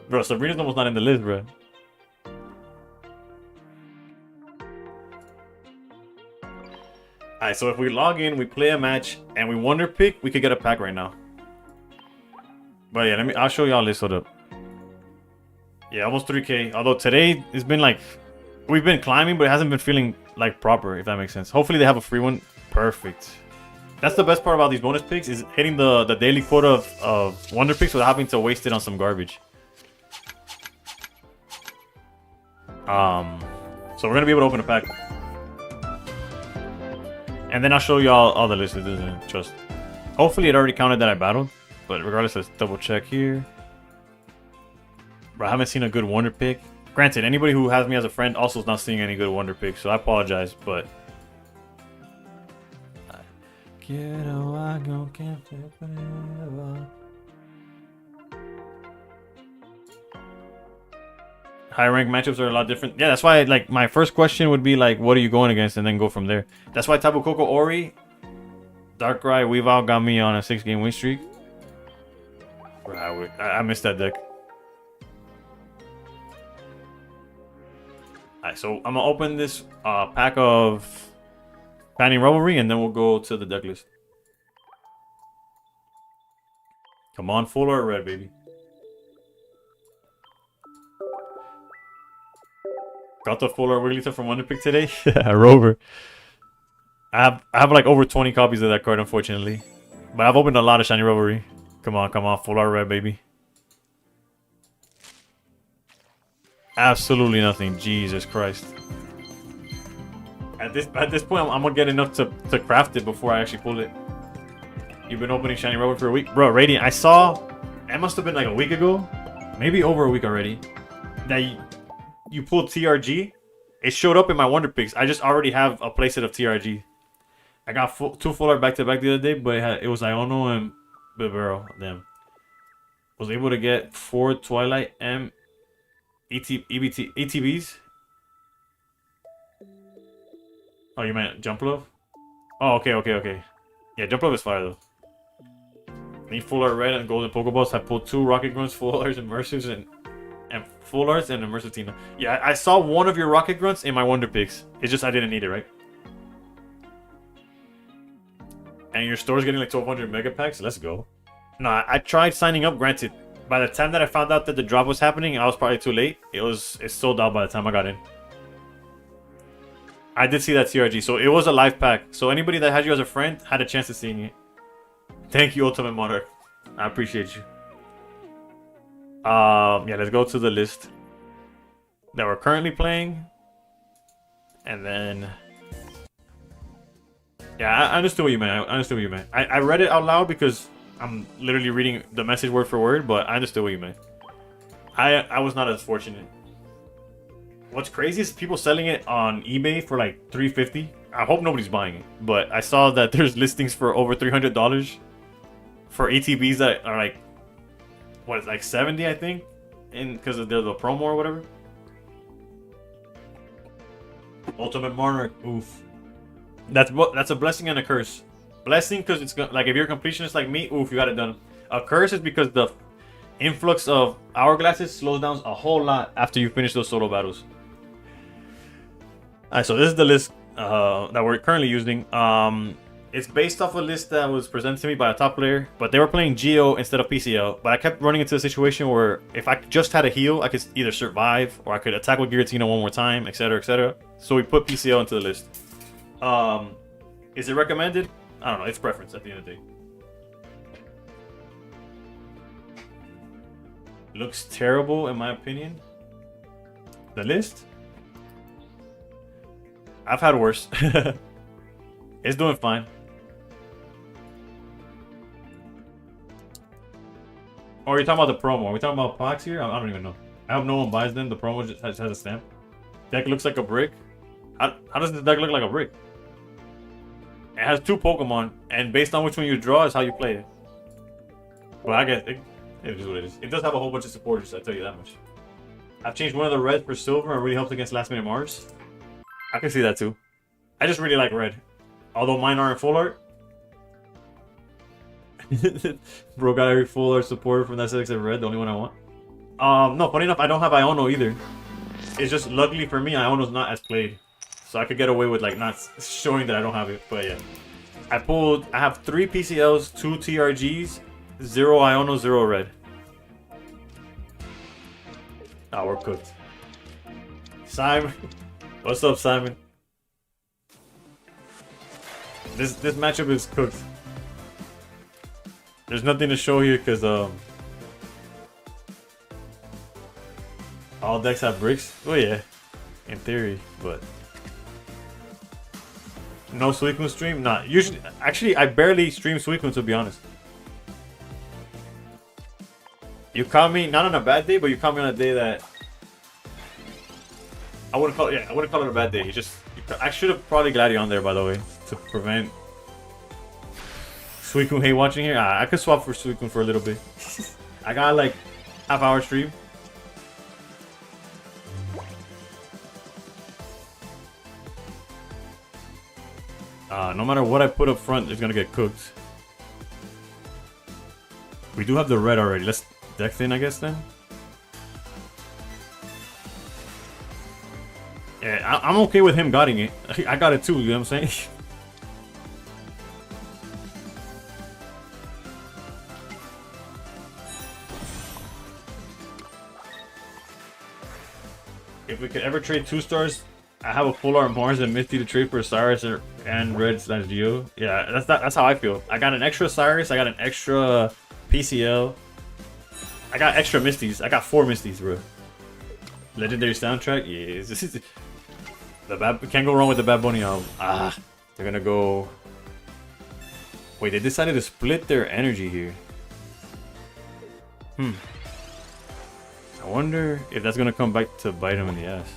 bro. Sabrina's almost not in the list, bro. Alright, so if we log in, we play a match, and we wonder pick, we could get a pack right now. But yeah, I'll show y'all this. Hold up. Yeah, almost 3K. Although today it's been like, we've been climbing, but it hasn't been feeling like proper, if that makes sense. Hopefully they have a free one. Perfect. That's the best part about these bonus picks, is hitting the daily quota of wonder picks without having to waste it on some garbage. So we're gonna be able to open a pack. And then I'll show you all the lists. It doesn't just. Hopefully it already counted that I battled. But regardless, let's double check here. Bro, I haven't seen a good wonder pick. Granted, anybody who has me as a friend also is not seeing any good wonder picks, so I apologize, but. High rank matchups are a lot different. Yeah, that's why like my first question would be like, what are you going against, and then go from there. That's why Tabu Koko Ori, Darkrai, Weavile got me on a 6-game win streak. Bro, I missed that deck. Alright, so I'm gonna open this pack of Fanning Revelry, and then we'll go to the deck list. Come on, full art red, baby. Got the full art Wigglytuff from Wonder Pick today. Yeah, Rover. I have like over 20 copies of that card, unfortunately. But I've opened a lot of Shiny Revelry. Come on, full art red, baby. Absolutely nothing. Jesus Christ. At this point, I'm gonna get enough to craft it before I actually pull it. You've been opening Shiny Revelry for a week, bro. Radiant. I saw. It must have been like a week ago, maybe over a week already. That you pulled TRG. It showed up in my wonder picks. I just already have a playset of TRG. I got two full art back to back the other day, but it was Iono and Bibero. Damn. Was able to get 4 Twilight M ETBs. Oh, you meant Jump Love? Oh, okay. Yeah, Jump Love is fire though. Need full art red and golden Pokeballs. I pulled 2 Rocket Grunts, full arts, immersives, and full arts and immersive Tina. Yeah, I saw one of your Rocket Grunts in my wonder picks. It's just I didn't need it, right? And your store's getting like 1,200 mega packs. Let's go. No, I tried signing up. Granted, by the time that I found out that the drop was happening, I was probably too late. It sold out by the time I got in. I did see that TRG, so it was a live pack. So anybody that had you as a friend had a chance of seeing it. Thank you, Ultimate Monarch. I appreciate you. Yeah, let's go to the list that we're currently playing, and then yeah, I understood what you meant. I read it out loud because I'm literally reading the message word for word, but I understood what you meant. I was not as fortunate. What's crazy is people selling it on eBay for like $350. I hope nobody's buying it, but I saw that there's listings for over $300 for ATBs that are like, what is like 70, I think, because of the promo or whatever. Ultimate Monarch, oof. That's a blessing and a curse. Blessing because it's like if you're a completionist like me, oof, you got it done. A curse is because the influx of hourglasses slows down a whole lot after you finish those solo battles. Alright, so this is the list that we're currently using. It's based off a list that was presented to me by a top player, but they were playing Geo instead of PCL. But I kept running into a situation where if I just had a heal, I could either survive or I could attack with Giratina one more time, etc., etc. So we put PCL into the list. Is it recommended? I don't know. It's preference at the end of the day. Looks terrible in my opinion. The list? I've had worse. It's doing fine. Or are you talking about the promo? Are we talking about packs here? I don't even know. I hope no one buys them. The promo just has a stamp. Deck looks like a brick. How does this deck look like a brick? It has 2 Pokemon, and based on which one you draw is how you play it. Well, I guess it is what it is. It does have a whole bunch of supporters, I'll tell you that much. I've changed one of the red for silver and it really helps against last minute Mars. I can see that too. I just really like red. Although mine aren't full art. Bro got every full art supporter from that set except red, the only one I want. No, funny enough, I don't have Iono either. It's just luckily for me, Iono's not as played. So I could get away with like not showing that I don't have it, but yeah. I have 3 PCLs, 2 TRGs, 0 Iono, 0 red. Oh, we're cooked. Simon. What's up, Simon? This matchup is cooked. There's nothing to show here because all decks have bricks. Oh yeah, in theory, but no Suicune stream. Not usually. Actually, I barely stream Suicune to be honest. You caught me not on a bad day, but you caught me on a day that I wouldn't call it. Yeah, I wouldn't call it a bad day. I should have probably Gladion on there by the way to prevent Suicune hate watching here. I could swap for Suicune for a little bit. I got like half-hour stream. No matter what I put up front, it's gonna get cooked. We do have the red already. Let's deck thin, I guess then. Yeah, I'm okay with him getting it. I got it too. You know what I'm saying? If we could ever trade 2 stars, I have a full art Mars and Misty to trade for Cyrus and Red / Geo. Yeah, that's how I feel. I got an extra Cyrus, I got an extra PCL. I got extra Misties. I got 4 Misties, bro. Legendary soundtrack? Yeah. Can't go wrong with the Bad Bunny album. They're gonna go. Wait, they decided to split their energy here. I wonder if that's gonna come back to bite him in the ass.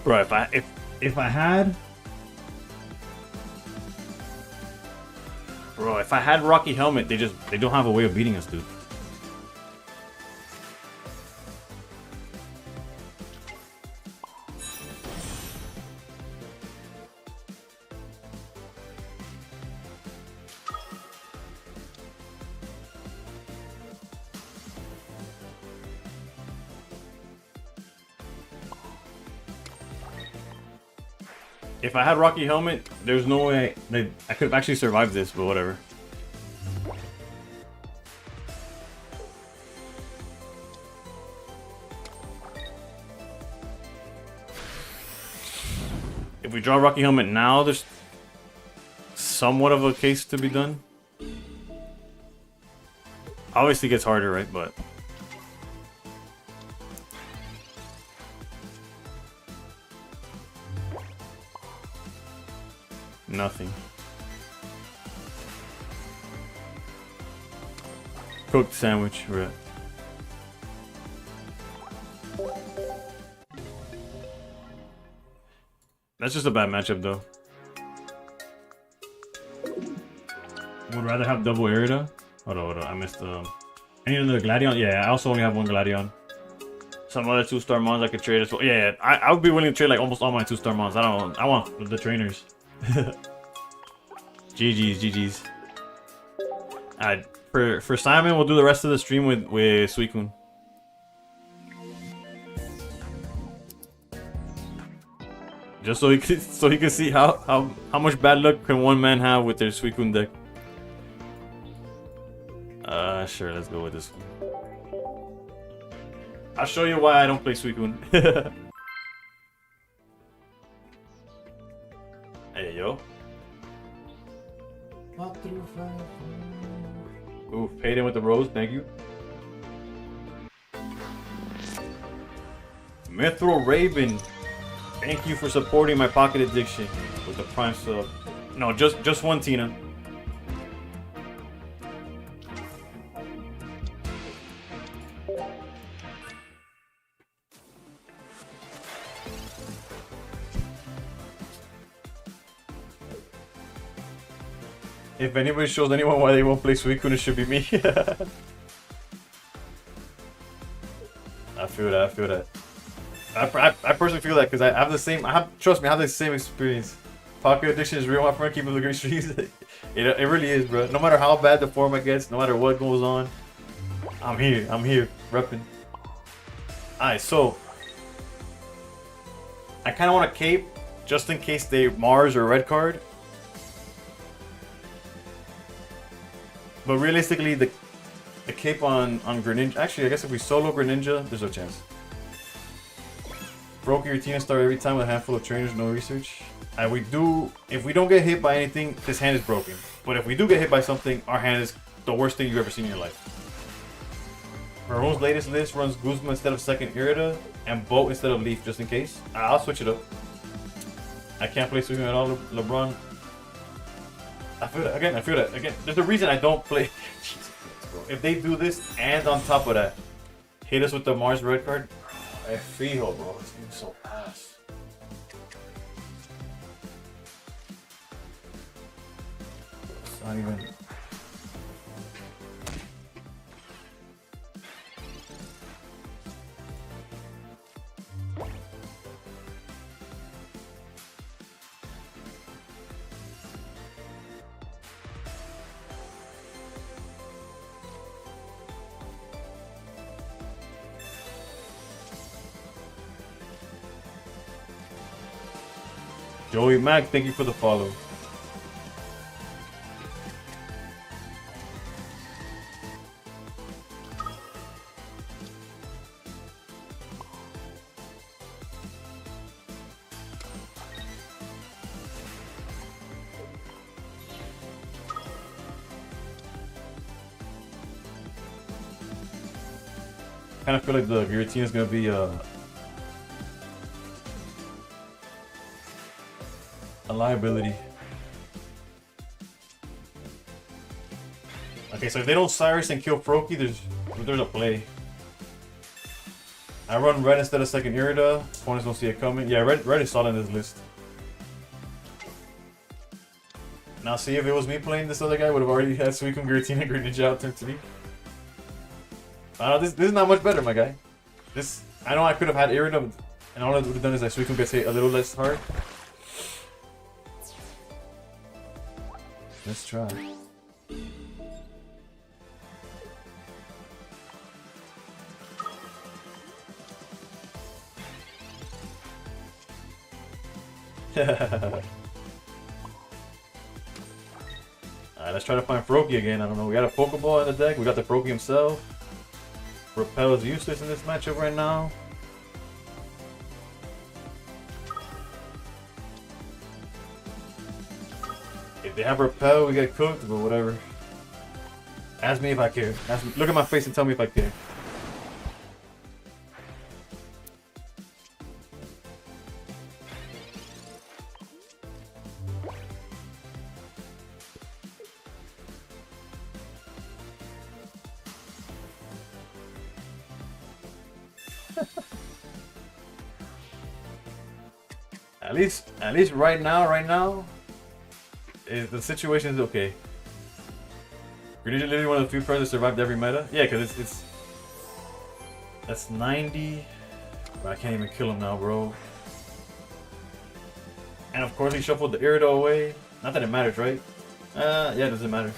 Bro, if I had, bro, if I had Rocky Helmet, they don't have a way of beating us, dude. If I had Rocky Helmet, there's no way I could have actually survived this, but whatever. If we draw Rocky Helmet now, there's somewhat of a case to be done. Obviously it gets harder, right? But nothing. Cooked sandwich, right? That's just a bad matchup, though. Would rather have double Irida. Hold on, I missed the. I need another Gladion. Yeah, I also only have one Gladion. Some other 2-star mons I could trade as well. Yeah, I would be willing to trade like almost all my 2-star mons. I want the trainers. GG's. Alright, for Simon, we'll do the rest of the stream with Suicune. Just so he can see how much bad luck can one man have with their Suicune deck. Sure, let's go with this one. I'll show you why I don't play Suicune. Hey, yo. Ooh, paid in with the rose, thank you. Mithril Raven, thank you for supporting my pocket addiction with the prime sub. No, just one Tina. If anybody shows anyone why they won't play Suicune, it should be me. I feel that. I personally feel that because I have the same. Trust me, I have the same experience. Pocket addiction is real, my friend. Keep it the great streets. it really is, bro. No matter how bad the format gets, no matter what goes on, I'm here, repping. Alright, so I kind of want a cape just in case they Mars or red card. But realistically, the cape on Greninja. Actually, I guess if we solo Greninja, there's no chance. Broke your Tina star every time with a handful of trainers, no research. And if we don't get hit by anything, this hand is broken. But if we do get hit by something, our hand is the worst thing you've ever seen in your life. Maroon's latest list runs Guzma instead of second Irida and Boat instead of Leaf, just in case. I'll switch it up. I can't play Suicune at all, LeBron. I feel that. Again, there's a reason I don't play. Jesus Christ, bro. If they do this and on top of that, hit us with the Mars red card, I feel, bro. This game's so ass. It's not even. Joey Mac, thank you for the follow. I kind of feel like the Giratina is going to be a liability. Okay, so if they don't Cyrus and kill Froakie, there's a play. I run red instead of second Irida. Opponents don't see it coming. Yeah, red is solid in this list. Now see, if it was me playing, this other guy would have already had Suicune, Giratina, Greninja out turn 3. This is not much better, my guy. I know I could have had Irida, and all I would have done is that Suicune gets hit a little less hard. Let's try. Alright, let's try to find Froakie again. I don't know. We got a Pokeball in the deck. We got the Froakie himself. Repel is useless in this matchup right now. If they have Repel, we get cooked, but whatever. Ask me if I care. Look at my face and tell me if I care. At least right now, the situation is okay. Greninja literally one of the few cards that survived every meta. Yeah, because it's that's 90. But I can't even kill him now, bro. And of course he shuffled the Irido away. Not that it matters, right? Yeah, it doesn't matter.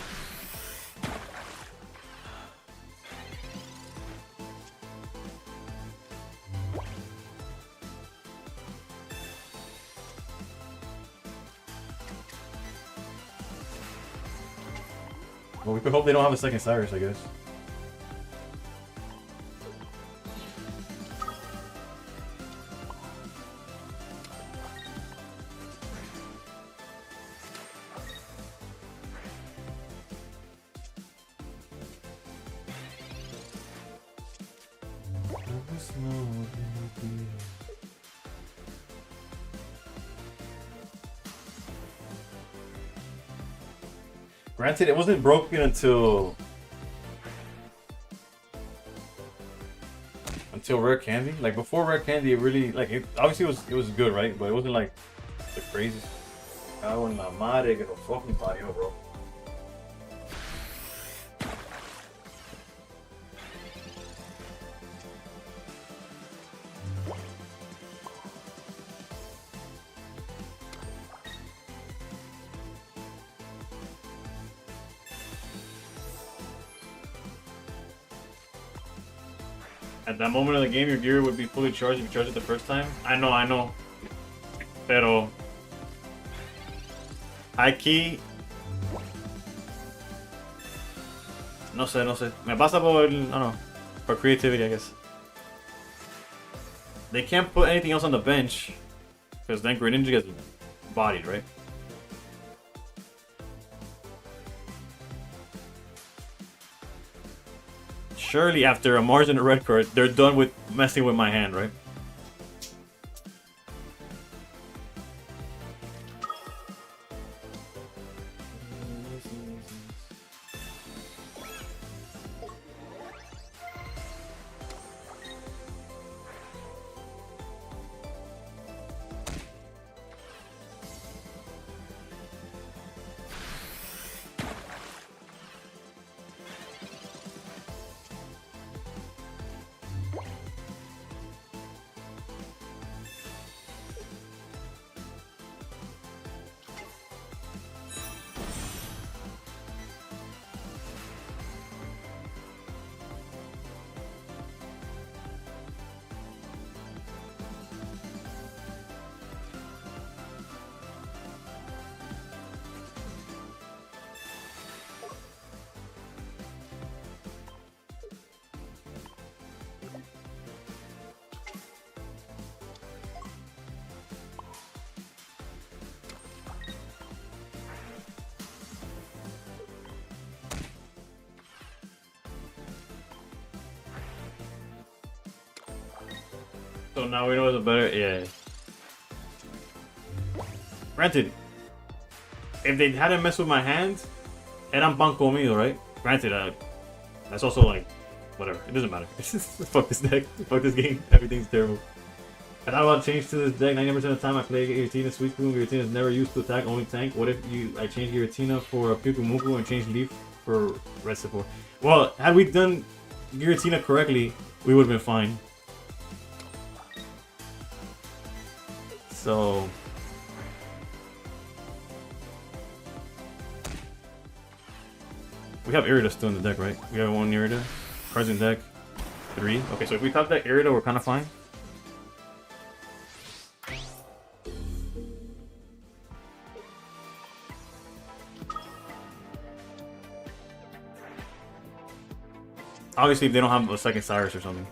Well, we could hope they don't have a second Cyrus, I guess. Granted, it wasn't broken until Rare Candy. Like before Rare Candy, it really it obviously it was good, right? But it wasn't like the craziest. Cago en la madre que lo fucking parió, bro. At that moment of the game, your gear would be fully charged if you charged it the first time. I know. Pero high key. No sé. Me pasa por, I don't know, for creativity, I guess. They can't put anything else on the bench because then Greninja gets bodied, right? Surely after a Mars and a red card, they're done with messing with my hand, right? So now we know it's a better, yeah. Granted, if they hadn't messed with my hand, eran pan comido, right? Granted, that's also like, whatever, it doesn't matter. Fuck this deck, fuck this game, everything's terrible. I thought about change to this deck. 90% of the time I play Giratina, Sweet Boom. Giratina is never used to attack, only tank. What if I change Giratina for a Pyukumuku and change Leaf for red support? Well, had we done Giratina correctly, we would have been fine. So we have Irida still in the deck, right? We have one Irida. Cards in deck. 3. Okay, so if we top that Irida, we're kind of fine. Obviously, if they don't have a second Cyrus or something.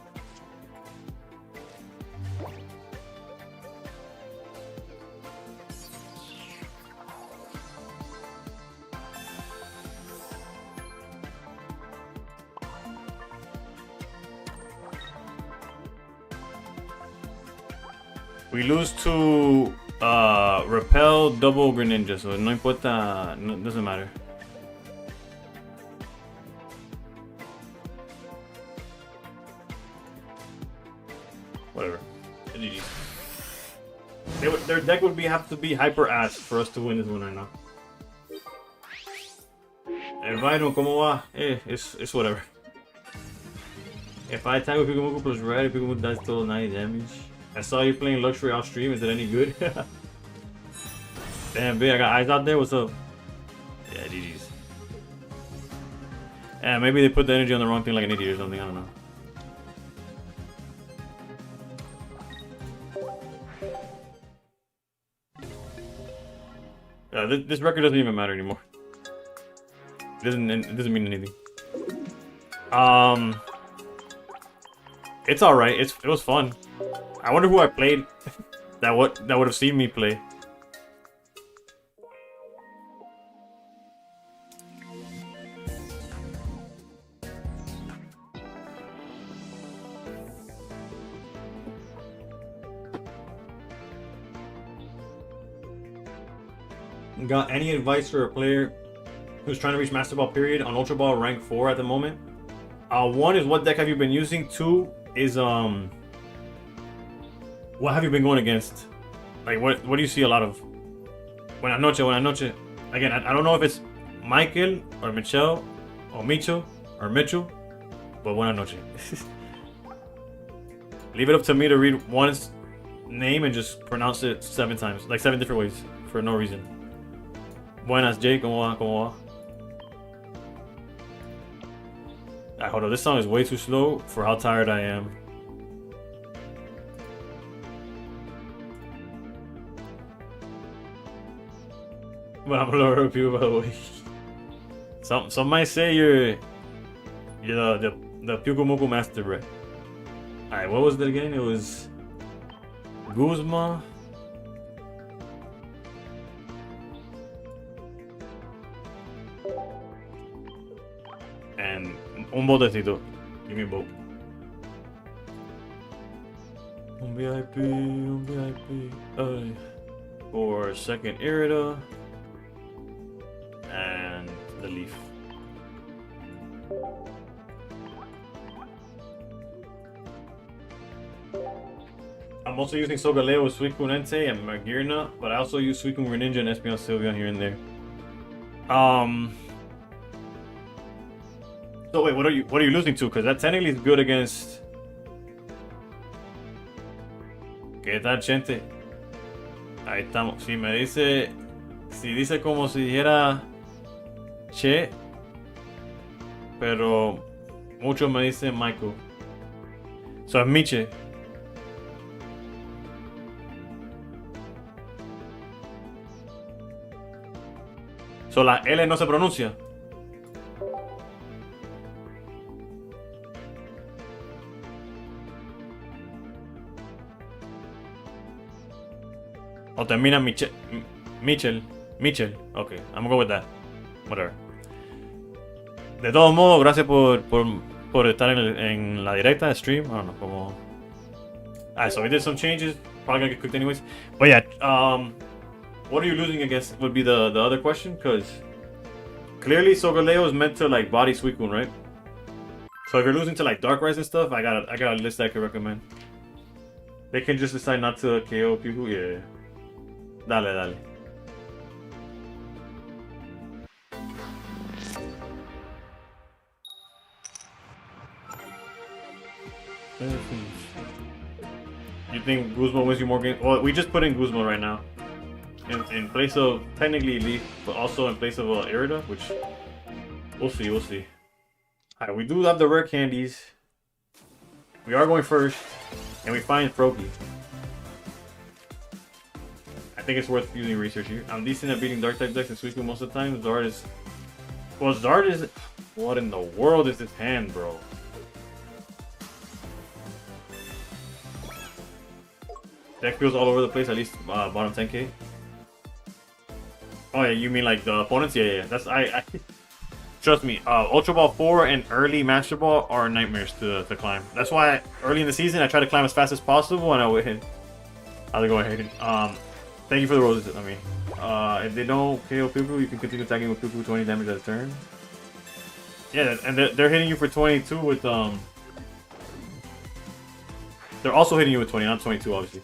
We lose to Repel double Greninja, so no importa, no, doesn't matter. Whatever. GG's. Their deck would have to be hyper ass for us to win this one right now. El Byron, ¿cómo va? It's whatever. If I attack with Pikamoku plus red, Pikamoku does total 90 damage. I saw you playing Luxury off stream. Is it any good? Damn, big. I got eyes out there. What's up? Yeah, GG's. Yeah, maybe they put the energy on the wrong thing like an idiot or something. I don't know. This record doesn't even matter anymore. It doesn't mean anything. It's all right. It was fun. I wonder who I played that would have seen me play. Got any advice for a player who's trying to reach Master Ball period on Ultra Ball rank 4 at the moment? One is what deck have you been using? Two is what have you been going against? Like what do you see a lot of? Buenas noches. Again, I don't know if it's Michael or Michelle or Micho or Mitchell, but buenas noches. Leave it up to me to read one's name and just pronounce it 7 times, like 7 different ways for no reason. Buenas, Jay, ¿cómo va? Alright, hold on, this song is way too slow for how tired I am. But I'm a lot of people, by the way. Some might say you're the Pyukumoku master, right? Alright, what was it again? It was Guzma. And un botecito. Give me a boat. Un VIP. For second Irida. And the leaf. I'm also using Sogaleo with Suicune Entei and Magirna, but I also use Suicune Greninja and Espeon Sylveon here and there. So wait, what are you losing to? Because that technically is good against. ¿Qué tal, gente? Ahí estamos. Si me dice, si dice como si dijera Che, pero muchos me dicen Michael. So es Miche. So la L no se pronuncia. O termina Michel. Ok, I'm gonna go with that. Whatever. De todos modos, gracias por estar en la directa de stream. I don't know, como. Alright, so we did some changes. Probably gonna get cooked anyways. But yeah, what are you losing against would be the other question, because clearly Sogaleo is meant to like body Suicune, right? So if you're losing to like Dark Rise and stuff, I got a list that I could recommend. They can just decide not to KO people. Yeah. Dale. You think Guzma wins you more games? Well, we just put in Guzma right now. In place of technically Leaf, but also in place of Irida, which we'll see. Alright, we do have the rare candies. We are going first, and we find Froakie. I think it's worth using research here. I'm decent at beating dark type decks and Suicune most of the time. Zard is. Well, Zard is. What in the world is this hand, bro? Deck feels all over the place, at least bottom 10k. Oh yeah, you mean like the opponents? Yeah. That's I trust me. Ultra Ball 4 and early Master Ball are nightmares to climb. That's why early in the season I try to climb as fast as possible, and I would hit. I'll go ahead. Thank you for the roses. I mean, if they don't KO Pipu, you can continue attacking with Pipu 20 damage at a turn. Yeah, and they're hitting you for 22 with They're also hitting you with 20, not 22, obviously.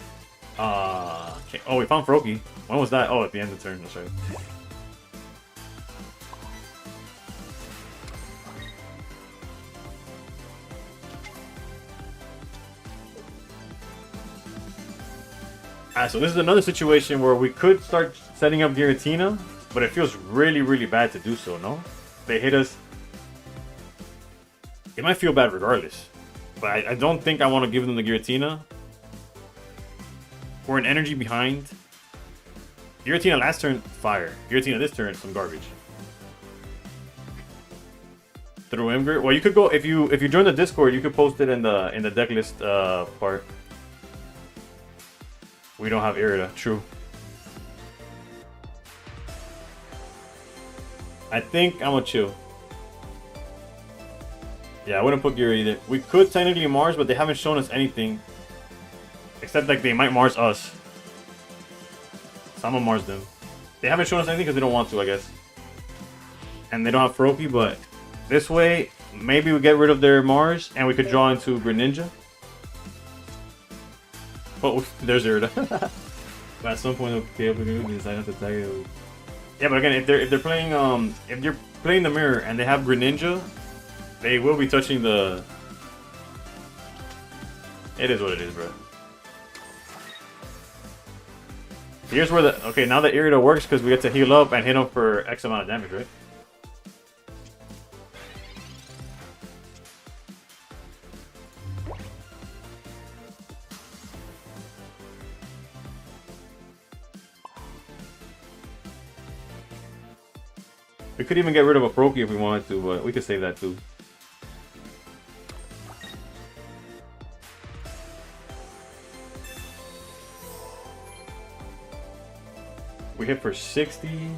Okay. Oh, we found Froakie. When was that? Oh, at the end of the turn. That's right. So this is another situation where we could start setting up Giratina, but it feels really, really bad to do so, no? They hit us. It might feel bad regardless, but I don't think I want to give them the Giratina. We're an energy behind. Giratina last turn, fire. Giratina this turn, some garbage. Through Imgr. Well, you could go if you join the Discord, you could post it in the deck list part. We don't have Irida, true. I think I'm gonna chill. Yeah, I wouldn't put Gira either. We could technically Mars, but they haven't shown us anything. Except like they might Mars us. So I'm gonna Mars them. They haven't shown us anything because they don't want to, I guess. And they don't have Froakie, but this way, maybe we get rid of their Mars and we could draw into Greninja. Oh, there's Irida. But at some point, okay, we're gonna decide not to tag it. Yeah, but again, if they're playing if you're playing the mirror and they have Greninja, they will be touching the. It is what it is, bro. Here's where the okay now the Irida works because we get to heal up and hit him for X amount of damage, right? We could even get rid of a Froakie if we wanted to, but we could save that too. We hit for 60.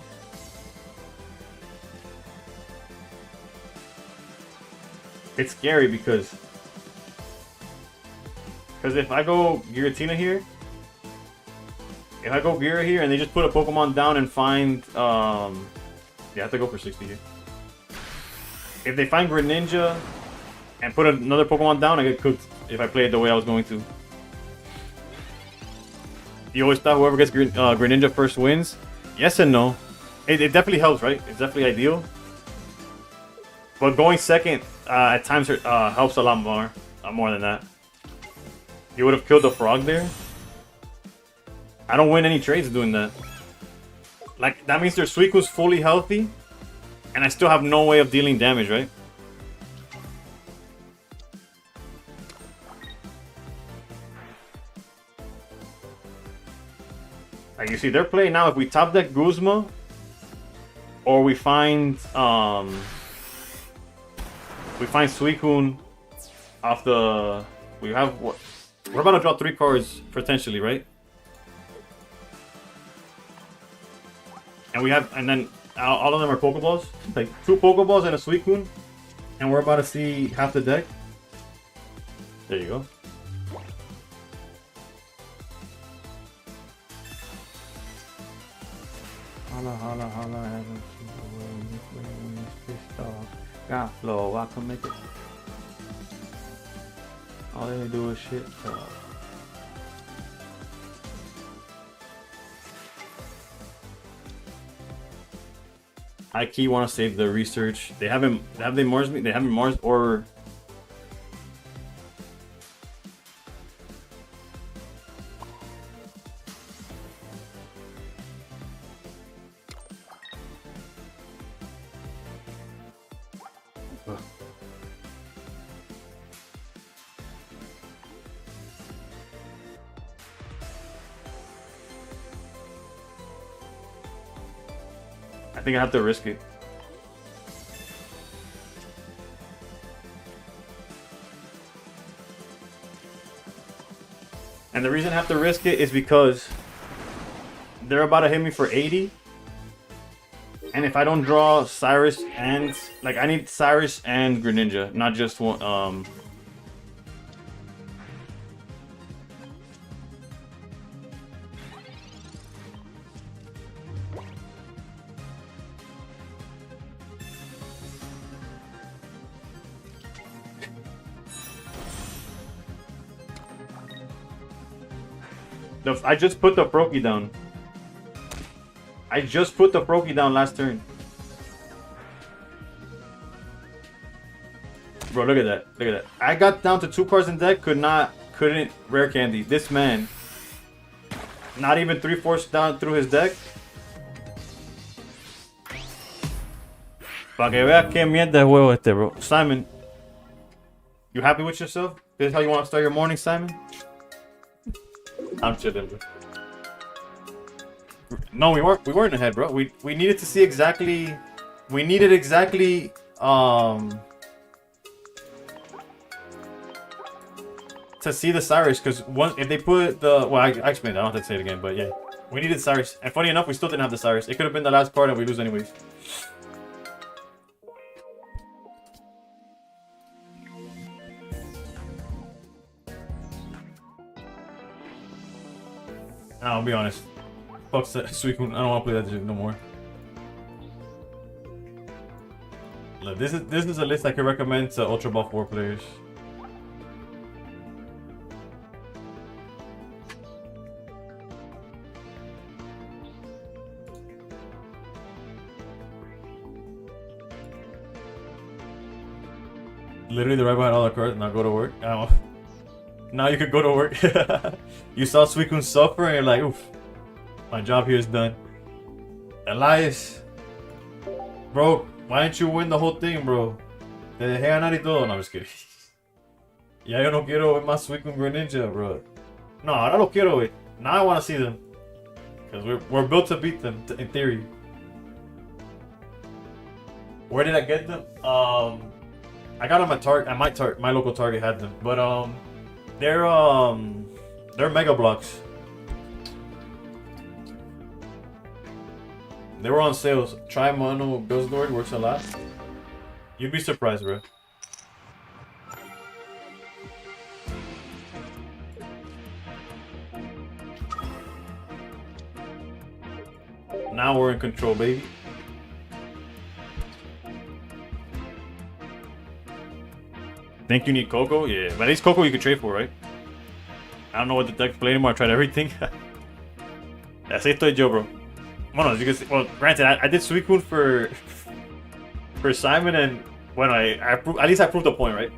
It's scary because if I go Giratina here, if I go Gira here and they just put a Pokemon down and find yeah, I have to go for 60 here. If they find Greninja and put another Pokemon down, I get cooked if I play it the way I was going to. You always thought whoever gets Greninja first wins? Yes and no. It definitely helps, right? It's definitely ideal. But going second at times helps a lot more than that. You would have killed the frog there. I don't win any trades doing that. Like, that means their Suicu's fully healthy, and I still have no way of dealing damage, right? Like, you see, they're playing now, if we top deck Guzma, or we find Suicune off the... We have what? We're about to draw 3 cards, potentially, right? And we have, and then all of them are Pokeballs. Like 2 Pokeballs and a Suicune. And we're about to see half the deck. There you go. Holla, holla, holla, haven't seen the way you play when it's pissed off. Got flow, I can make it. All they do is shit talk. I key want to save the research. They haven't. Have they Mars me? They haven't Mars or. I think I have to risk it. And the reason I have to risk it is because they're about to hit me for 80. And if I don't draw Cyrus and... Like, I need Cyrus and Greninja, not just one... I just put the Froakie down. I just put the Froakie down last turn. Bro, look at that. Look at that. I got down to 2 cards in deck, couldn't rare candy. This man Not even 3/4 down through his deck. Para que veas qué mierda de juego este, bro. Simon, you happy with yourself? This is how you want to start your morning, Simon? I'm chilling, bro. No, we weren't ahead, bro. We needed to see exactly. We needed exactly. To see the Cyrus, because if they put the I explained it, I don't have to say it again, but yeah, we needed Cyrus, and funny enough, we still didn't have the Cyrus. It could have been the last card, and we lose anyways. I'll be honest. Fuck Suicune. I don't want to play that shit no more. Look, this is a list I could recommend to Ultra Ball 4 players. Literally, they're right behind all the cards. Now go to work. Now you could go to work. You saw Suicune suffer, and you're like, oof, my job here is done. Elias, bro, why didn't you win the whole thing, bro? Te dejé ganar y todo. No, I'm just kidding. Ya yo no quiero ver más Suicune Greninja, bro. No, ahora lo quiero ver. Now I want to see them. Because we're built to beat them, in theory. Where did I get them? I got them at Target. My local Target had them, but they're Mega Blocks. They were on sales. Try Mono Buzzlord, works a lot. You'd be surprised, bro. Now we're in control, baby. Think you need Coco? Yeah, but at least Coco you could trade for, right? I don't know what the deck play anymore. I tried everything. Así estoy yo, bro. Bueno, as you can see, well, granted, I did Suicune for Simon, and bueno, at least I proved a point, right?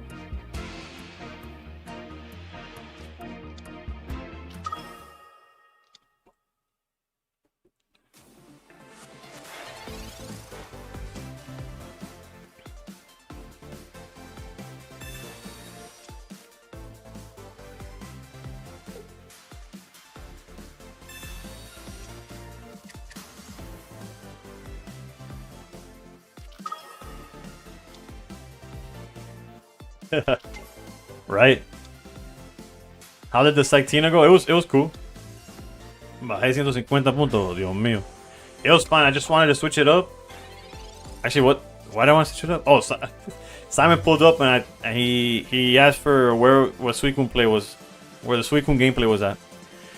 Right. How did the Cyctina go? It was cool. Bajé 150 puntos, Dios mío. It was fine. I just wanted to switch it up. Actually, why do I want to switch it up? Oh, Simon pulled up and he asked for what Suicune play was, where the Suicune gameplay was at.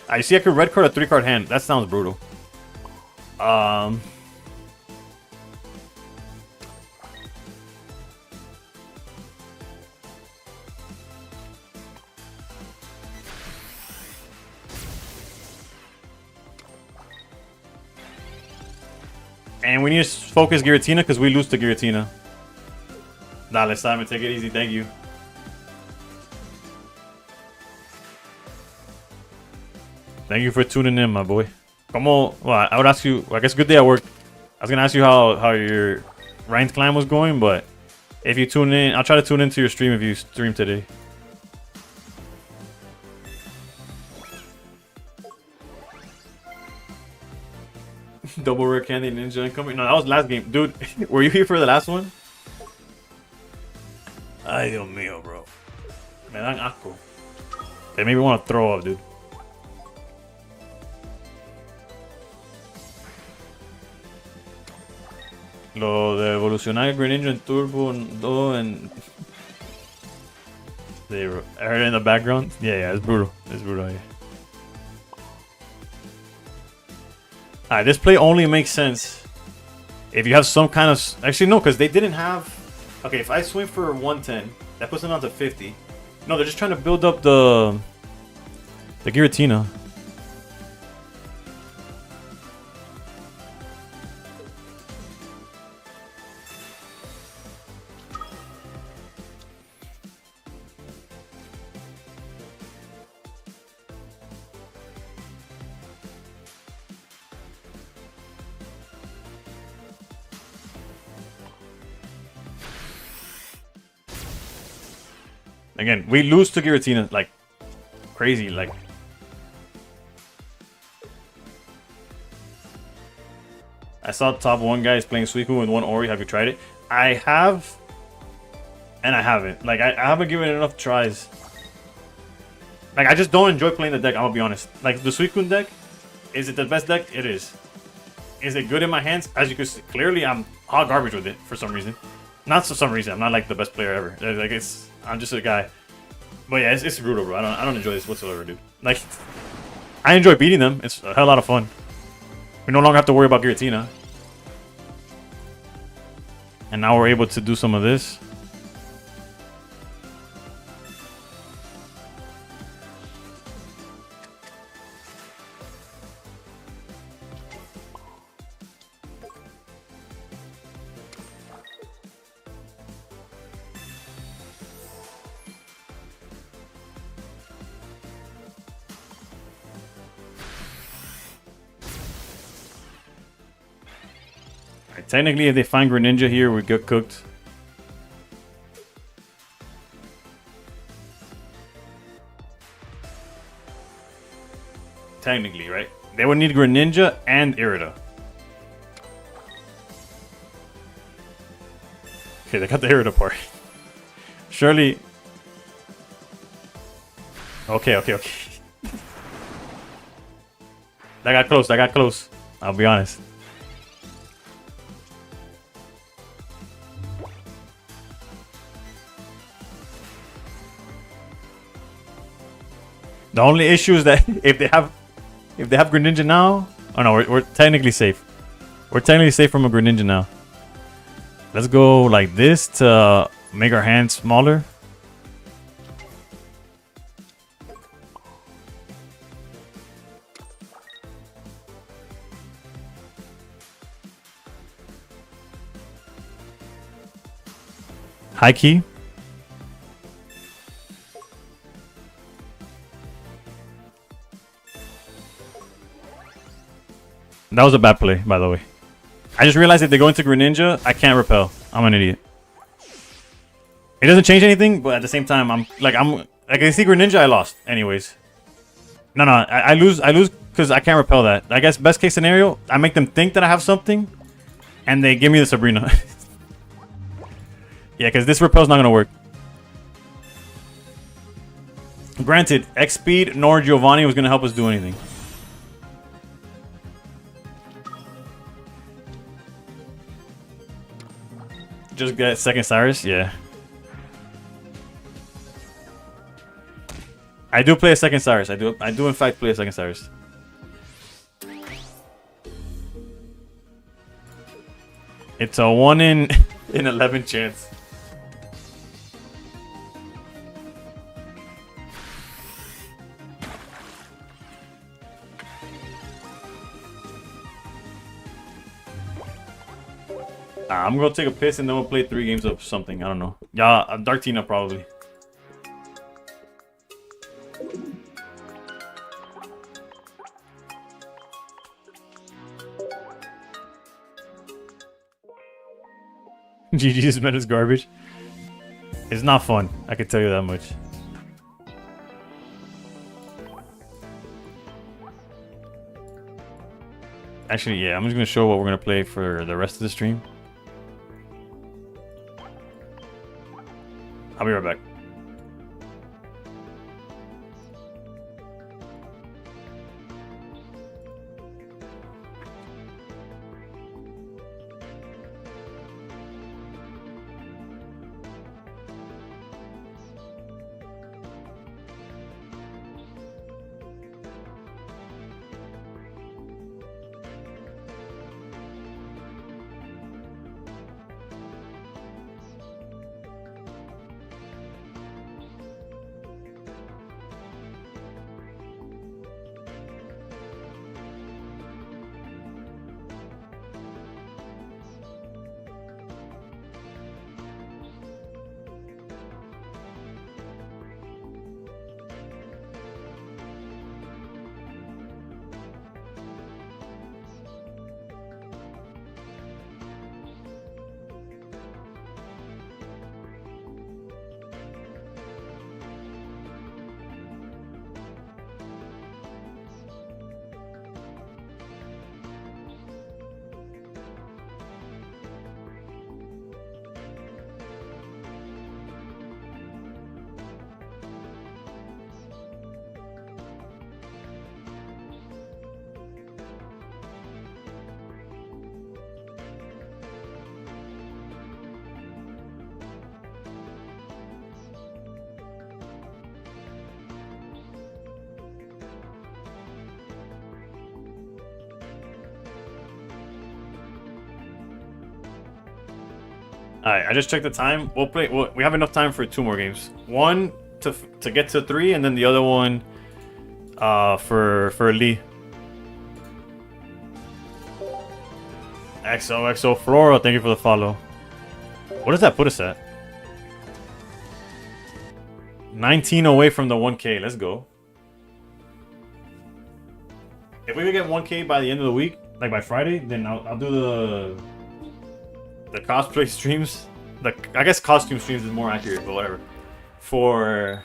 I see I could red card a 3-card hand. That sounds brutal. And we need to focus Giratina because we lose to Giratina. Dale, Simon, take it easy. Thank you. Thank you for tuning in, my boy. Well, I would ask you, I guess good day at work. I was going to ask you how your ranked climb was going, but if you tune in, I'll try to tune into your stream if you stream today. Double rare candy ninja incoming. No, that was last game. Dude, were you here for the last one? Ay, Dios mío, bro. Me dan asco. They made me want to throw up, dude. Lo de evolucionar el Greninja en Turbo 2 and... I heard it in the background. Yeah, it's brutal. It's brutal, yeah. Alright, this play only makes sense if you have some kind of... Actually, no, because they didn't have... Okay, if I swing for 110, that puts them down to 50. No, they're just trying to build up the Giratina. Again, we lose to Giratina like crazy. Like, I saw top 1 guys playing Suicune with 1 Ori. Have you tried it? I have, and I haven't. Like, I haven't given it enough tries. Like, I just don't enjoy playing the deck, I'm gonna be honest. Like, the Suicune deck, is it the best deck? It is. Is it good in my hands? As you can see, clearly I'm hot garbage with it for some reason. Not for some reason. I'm not like the best player ever. Like, I'm just a guy. But yeah, it's brutal, bro. I don't enjoy this whatsoever, dude. Like, I enjoy beating them. It's a hell of a lot of fun. We no longer have to worry about Giratina. And now we're able to do some of this. Technically, if they find Greninja here, we get cooked. Technically, right? They would need Greninja and Irida. Okay, they got the Irida part. Surely... Okay. That got close. I'll be honest. The only issue is that if they have Greninja now, oh no, we're technically safe. We're technically safe from a Greninja now. Let's go like this to make our hand smaller. High key. That was a bad play, by the way. I just realized if they go into Greninja, I can't repel. I'm an idiot. It doesn't change anything, but at the same time, like I see Greninja, I lost. Anyways. No, I lose because I can't repel that. I guess best case scenario, I make them think that I have something, and they give me the Sabrina. Yeah, because this repel's not gonna work. Granted, X speed nor Giovanni was gonna help us do anything. Just get second Cyrus, yeah. I do play a second Cyrus. I do in fact play a second Cyrus. It's a 1 in 11 chance. I'm gonna take a piss and then we'll play 3 games of something. I don't know. Yeah, Dartina probably. GG's meant is garbage. It's not fun. I can tell you that much. Actually, yeah, I'm just gonna show what we're gonna play for the rest of the stream. I'll be right back. Alright, I just checked the time. We'll play. We have enough time for 2 more games. One to get to 3, and then the other one for Lee. XOXO Flora, thank you for the follow. What does that put us at? 19 away from the 1K. Let's go. If we could get 1K by the end of the week, like by Friday, then I'll do the cosplay streams. I guess costume streams is more accurate, but whatever. For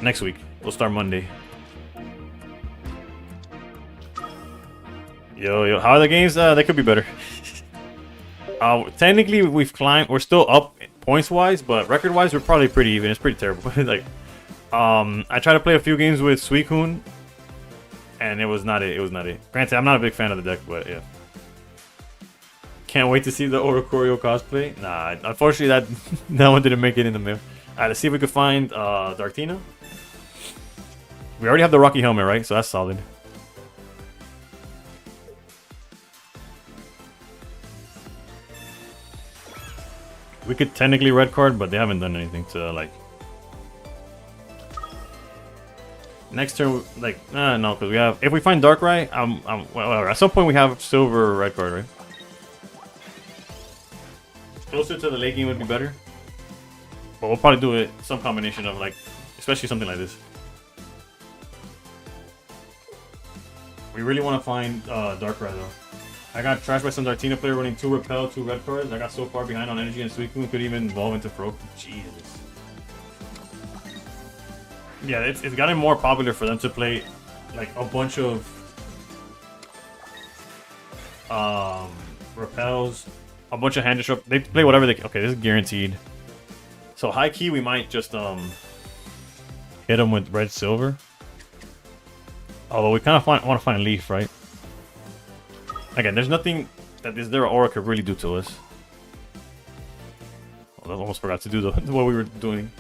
next week, we'll start Monday. Yo, how are the games? They could be better. Technically, we've climbed. We're still up points wise, but record wise, we're probably pretty even. It's pretty terrible. Like, I tried to play a few games with Suicune, and it was not it. It was not it. Granted, I'm not a big fan of the deck, but yeah. Can't wait to see the Oricorio cosplay. Nah, unfortunately, that one didn't make it in the mail. Alright, let's see if we can find Dartina. We already have the Rocky helmet, right? So that's solid. We could technically red card, but they haven't done anything to like. Next turn, like, no, because we have. If we find Darkrai, well, at some point we have silver red card, right? Closer to the late game would be better. But we'll probably do it some combination of like, especially something like this. We really want to find Darkrai though. I got trashed by some Dartina player running 2 Repel, 2 red cards. I got so far behind on energy and Suicune could even evolve into Froak. Jesus. Yeah, it's gotten more popular for them to play like a bunch of Repels, a bunch of hand disrupt. They play whatever they can. Okay, this is guaranteed. So high key, we might just hit them with red silver. Although we kind of want to find Leaf, right? Again, there's nothing that this Dera Aura could really do to us. Well, I almost forgot to do what we were doing.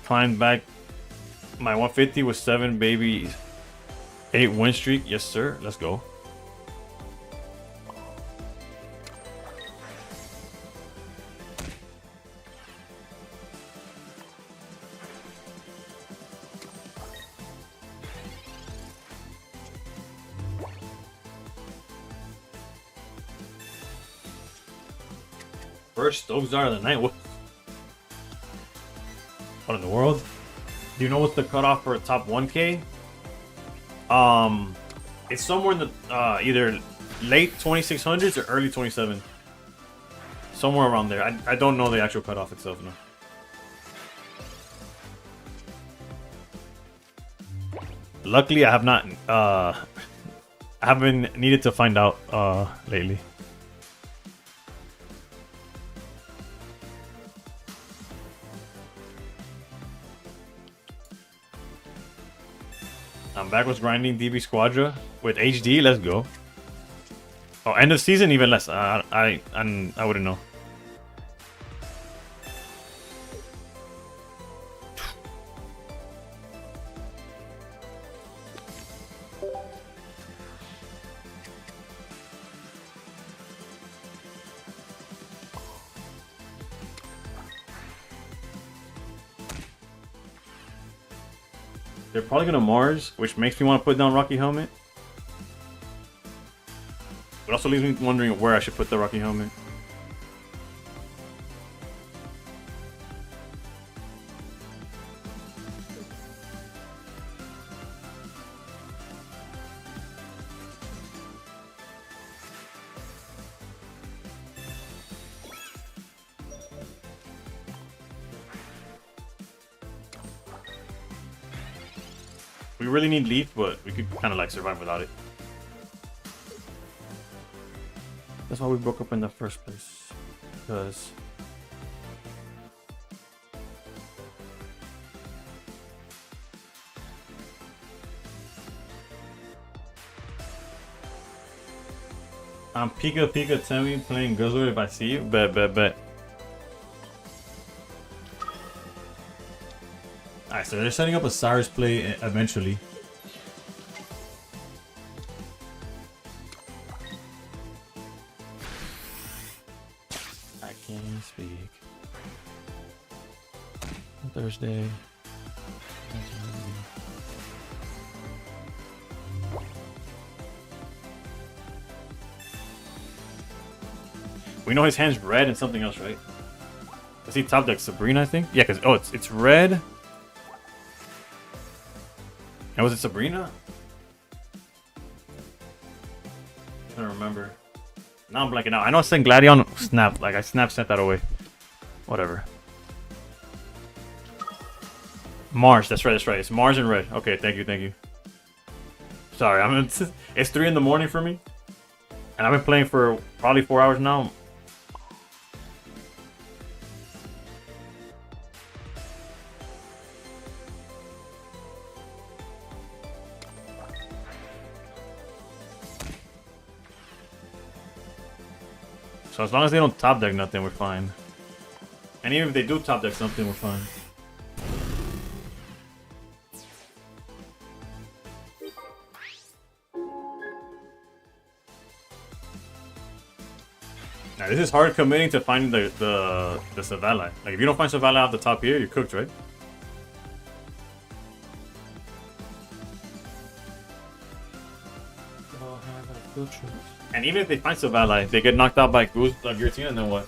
Climbed back my 150 with 7 baby 8 win streak. Yes, sir. Let's go. First Oakzar of the night. What in the world? Do you know what's the cutoff for a top 1K? It's somewhere in the either late 2600s or early 27. Somewhere around there. I don't know the actual cutoff itself, no. Luckily, I have not I haven't needed to find out lately. I'm back with grinding DB Squadra with HD. Let's go. Oh, end of season, even less. I wouldn't know. They're probably gonna Mars, which makes me want to put down Rocky Helmet. But also leaves me wondering where I should put the Rocky Helmet. We really need Leaf, but we could kind of like survive without it. That's why we broke up in the first place. Because I'm Pika Temi playing Guzzlord if I see you. Bet. Alright, so they're setting up a Cyrus play eventually. speak. Thursday. We know his hand's red and something else, right? Is he top deck Sabrina, I think? Yeah, because, oh, it's red. And was it Sabrina? I don't remember. Now I'm blanking out. I know I said Gladion Snap. Like, I sent that away. Whatever. Mars, that's right, that's right. It's Mars and red. Okay, thank you. Sorry, it's 3 in the morning for me. And I've been playing for probably 4 hours now. So as long as they don't top deck nothing, we're fine. And even if they do top deck something, we're fine. Now this is hard committing to finding the Savala. Like if you don't find Savala off the top here, you're cooked, right? And even if they find Savala, they get knocked out by Goose Giratina, and then what?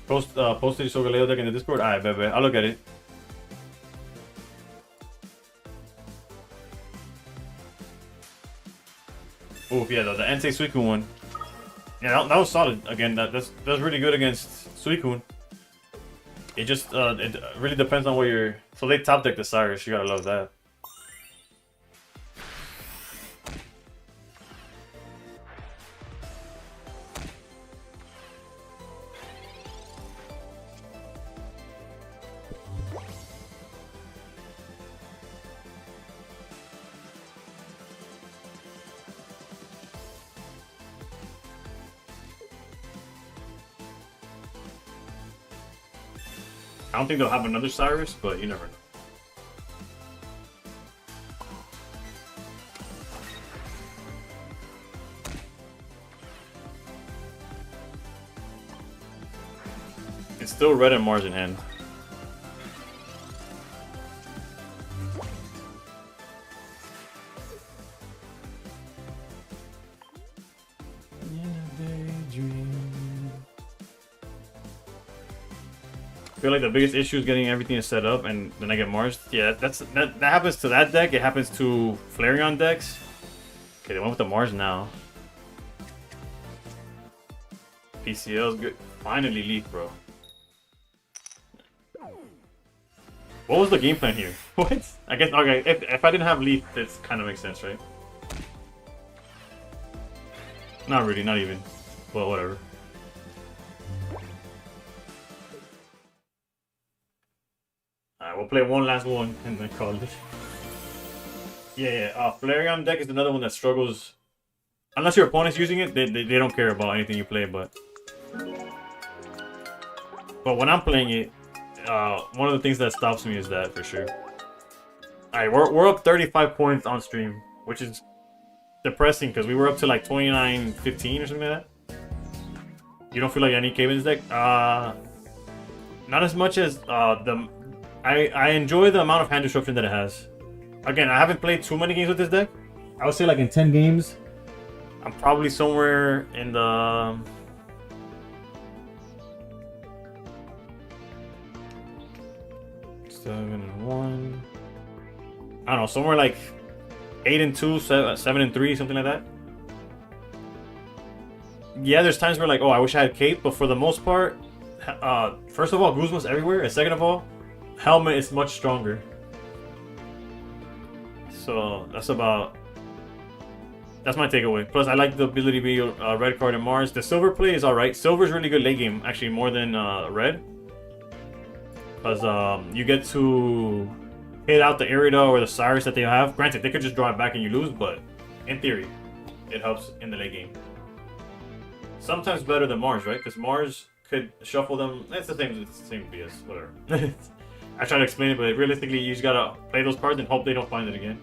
Post the Sogaleo deck in the Discord? Alright, baby. I'll look at it. Oof, yeah, the Entei Suicune one. Yeah, that was solid. Again, that's really good against Suicune. It just it really depends on what you're. So they top deck the Cyrus. You gotta love that. I don't think they'll have another Cyrus, but you never know. It's still red and Mars in hand. I feel like the biggest issue is getting everything set up, and then I get Mars. Yeah, that happens to that deck. It happens to Flareon decks. Okay, they went with the Mars now. PCL's good. Finally, Leaf, bro. What was the game plan here? What? I guess okay. If I didn't have Leaf, this kind of makes sense, right? Not really, not even. Well, whatever. Alright, we'll play one last one and then call it. Yeah. Flareon deck is another one that struggles. Unless your opponent's using it, they don't care about anything you play, but when I'm playing it, one of the things that stops me is that for sure. Alright, we're up 35 points on stream, which is depressing because we were up to like 29-15 or something like that. You don't feel like I need Caven's deck? Not as much as I enjoy the amount of hand disruption that it has. Again, I haven't played too many games with this deck. I would say like in 10 games, I'm probably somewhere in the 7-1. I don't know, somewhere like 8-2, 7-3, something like that. Yeah, there's times where like, oh, I wish I had Cape, but for the most part, first of all, Guzma's everywhere, and second of all, Helmet is much stronger. So that's my takeaway. Plus, I like the ability to be red card in Mars. The silver play is alright. Silver's really good late game, actually more than red. Because you get to hit out the Irida or the Cyrus that they have. Granted, they could just draw it back and you lose, but in theory, it helps in the late game. Sometimes better than Mars, right? Because Mars could shuffle them. It's the same BS, whatever. I try to explain it, but realistically, you just gotta play those cards and hope they don't find it again.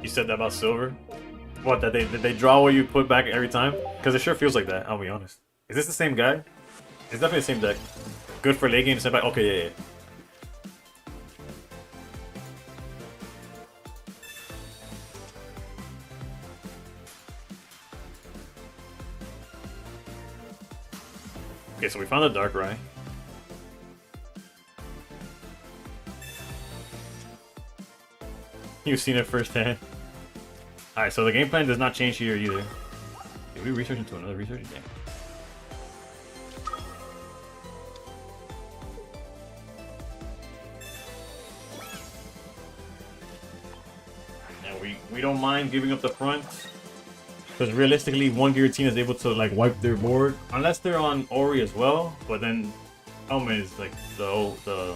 You said that about silver? What, that they draw what you put back every time? Because it sure feels like that, I'll be honest. Is this the same guy? It's definitely the same deck. Good for late game, sent back. Okay, yeah. Okay, so we found the Darkrai. You've seen it firsthand. Alright, so the game plan does not change here either. Did we research into another research? Yeah. And we don't mind giving up the front. Because realistically, one Giratina is able to like wipe their board. Unless they're on Ori as well. But then Helmet is like the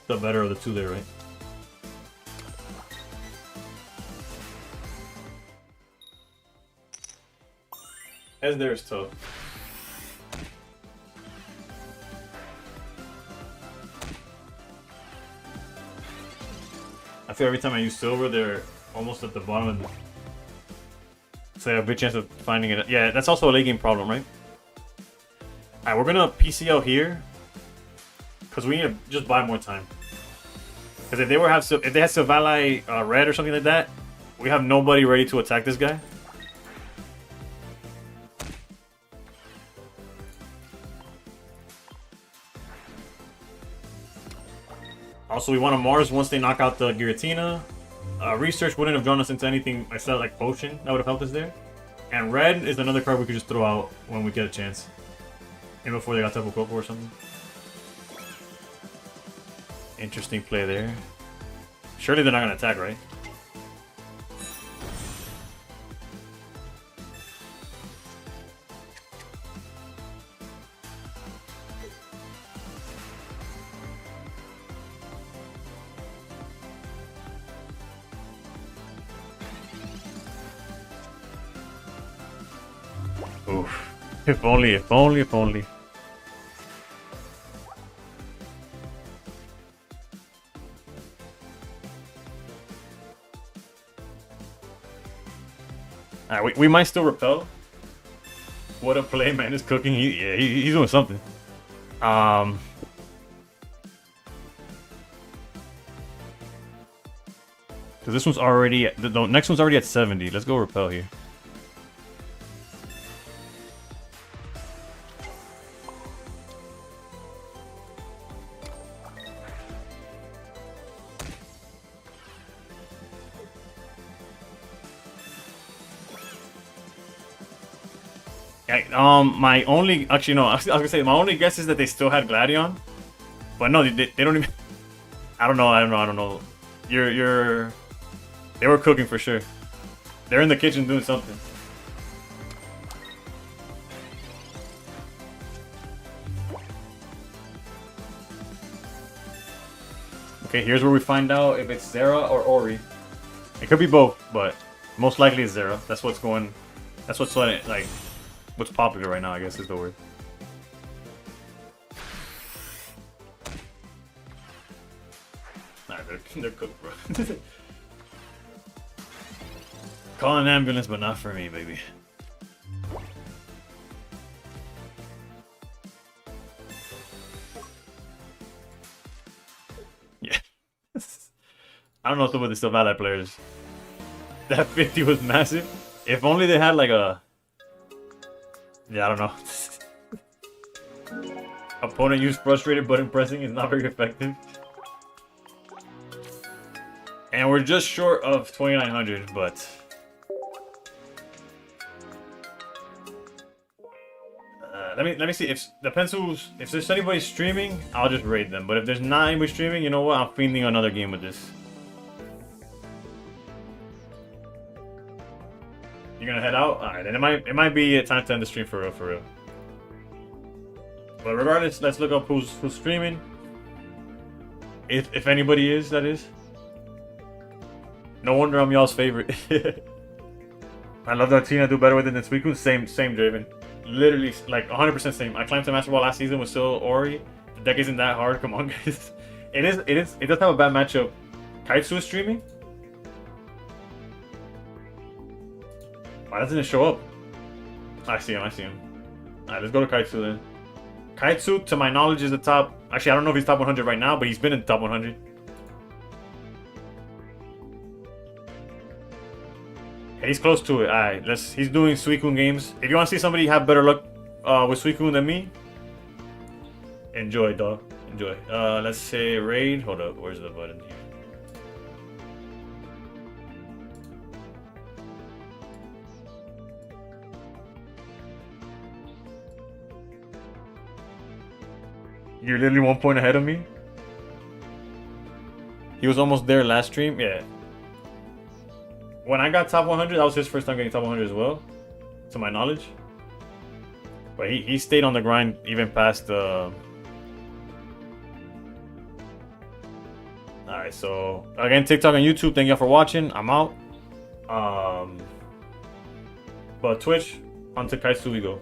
better of the two there, right? As there is tough. I feel every time I use silver, they're almost at the bottom of the... So I have a good chance of finding it. Yeah, that's also a late game problem, right? Alright, we're gonna PCL here. Because we need to just buy more time. Because if they had Silvally red or something like that, we have nobody ready to attack this guy. Also, we want to Mars once they knock out the Giratina. Research wouldn't have drawn us into anything except like Potion. That would have helped us there. And red is another card we could just throw out when we get a chance. Maybe before they got Tapu Koko or something. Interesting play there. Surely they're not going to attack, right? Oof. If only, if only, if only. Alright, we might still repel. What a play, man is cooking. He's doing something. Because this one's already... The next one's already at 70. Let's go repel here. My only... Actually, no. I was gonna say, my only guess is that they still had Gladion. But no, they don't even... I don't know. You're... They were cooking for sure. They're in the kitchen doing something. Okay, here's where we find out if it's Zera or Ori. It could be both, but most likely it's Zera. That's what's going... That's what's like... What's popular right now, I guess, is the word. Nah, they're cooked, bro. Call an ambulance, but not for me, baby. Yeah. I don't know what's up with the Silvally players. That 50 was massive. If only they had like a... Yeah, I don't know. Opponent used frustrated button pressing is not very effective. And we're just short of 2,900, but... let me see if depends who's... If there's anybody streaming, I'll just raid them. But if there's not anybody streaming, you know what? I'm fiending another game with this. You're gonna head out? Alright, then it might be time to end the stream for real, for real. But regardless, let's look up who's streaming. If anybody is, that is. No wonder I'm y'all's favorite. I love that Tina do better with it than Suicune. Same Draven. Literally, like 100% same. I climbed to Master Ball last season with still Ori. The deck isn't that hard. Come on, guys. It does have a bad matchup Kaitsu is streaming? Why doesn't it show up? I see him. Alright, let's go to Kaitsu then. Kaitsu, to my knowledge, is the top. Actually, I don't know if he's top 100 right now, but he's been in the top 100. He's close to it. Alright, he's doing Suicune games. If you want to see somebody have better luck with Suicune than me, enjoy, dog. Enjoy. Let's say raid. Hold up, where's the button here? You're literally 1 point ahead of me. He was almost there last stream. Yeah. When I got top 100, that was his first time getting top 100 as well, to my knowledge. But he stayed on the grind even past the. Alright, so again, TikTok and YouTube, thank y'all for watching. I'm out. But Twitch, onto Kaitsu we go.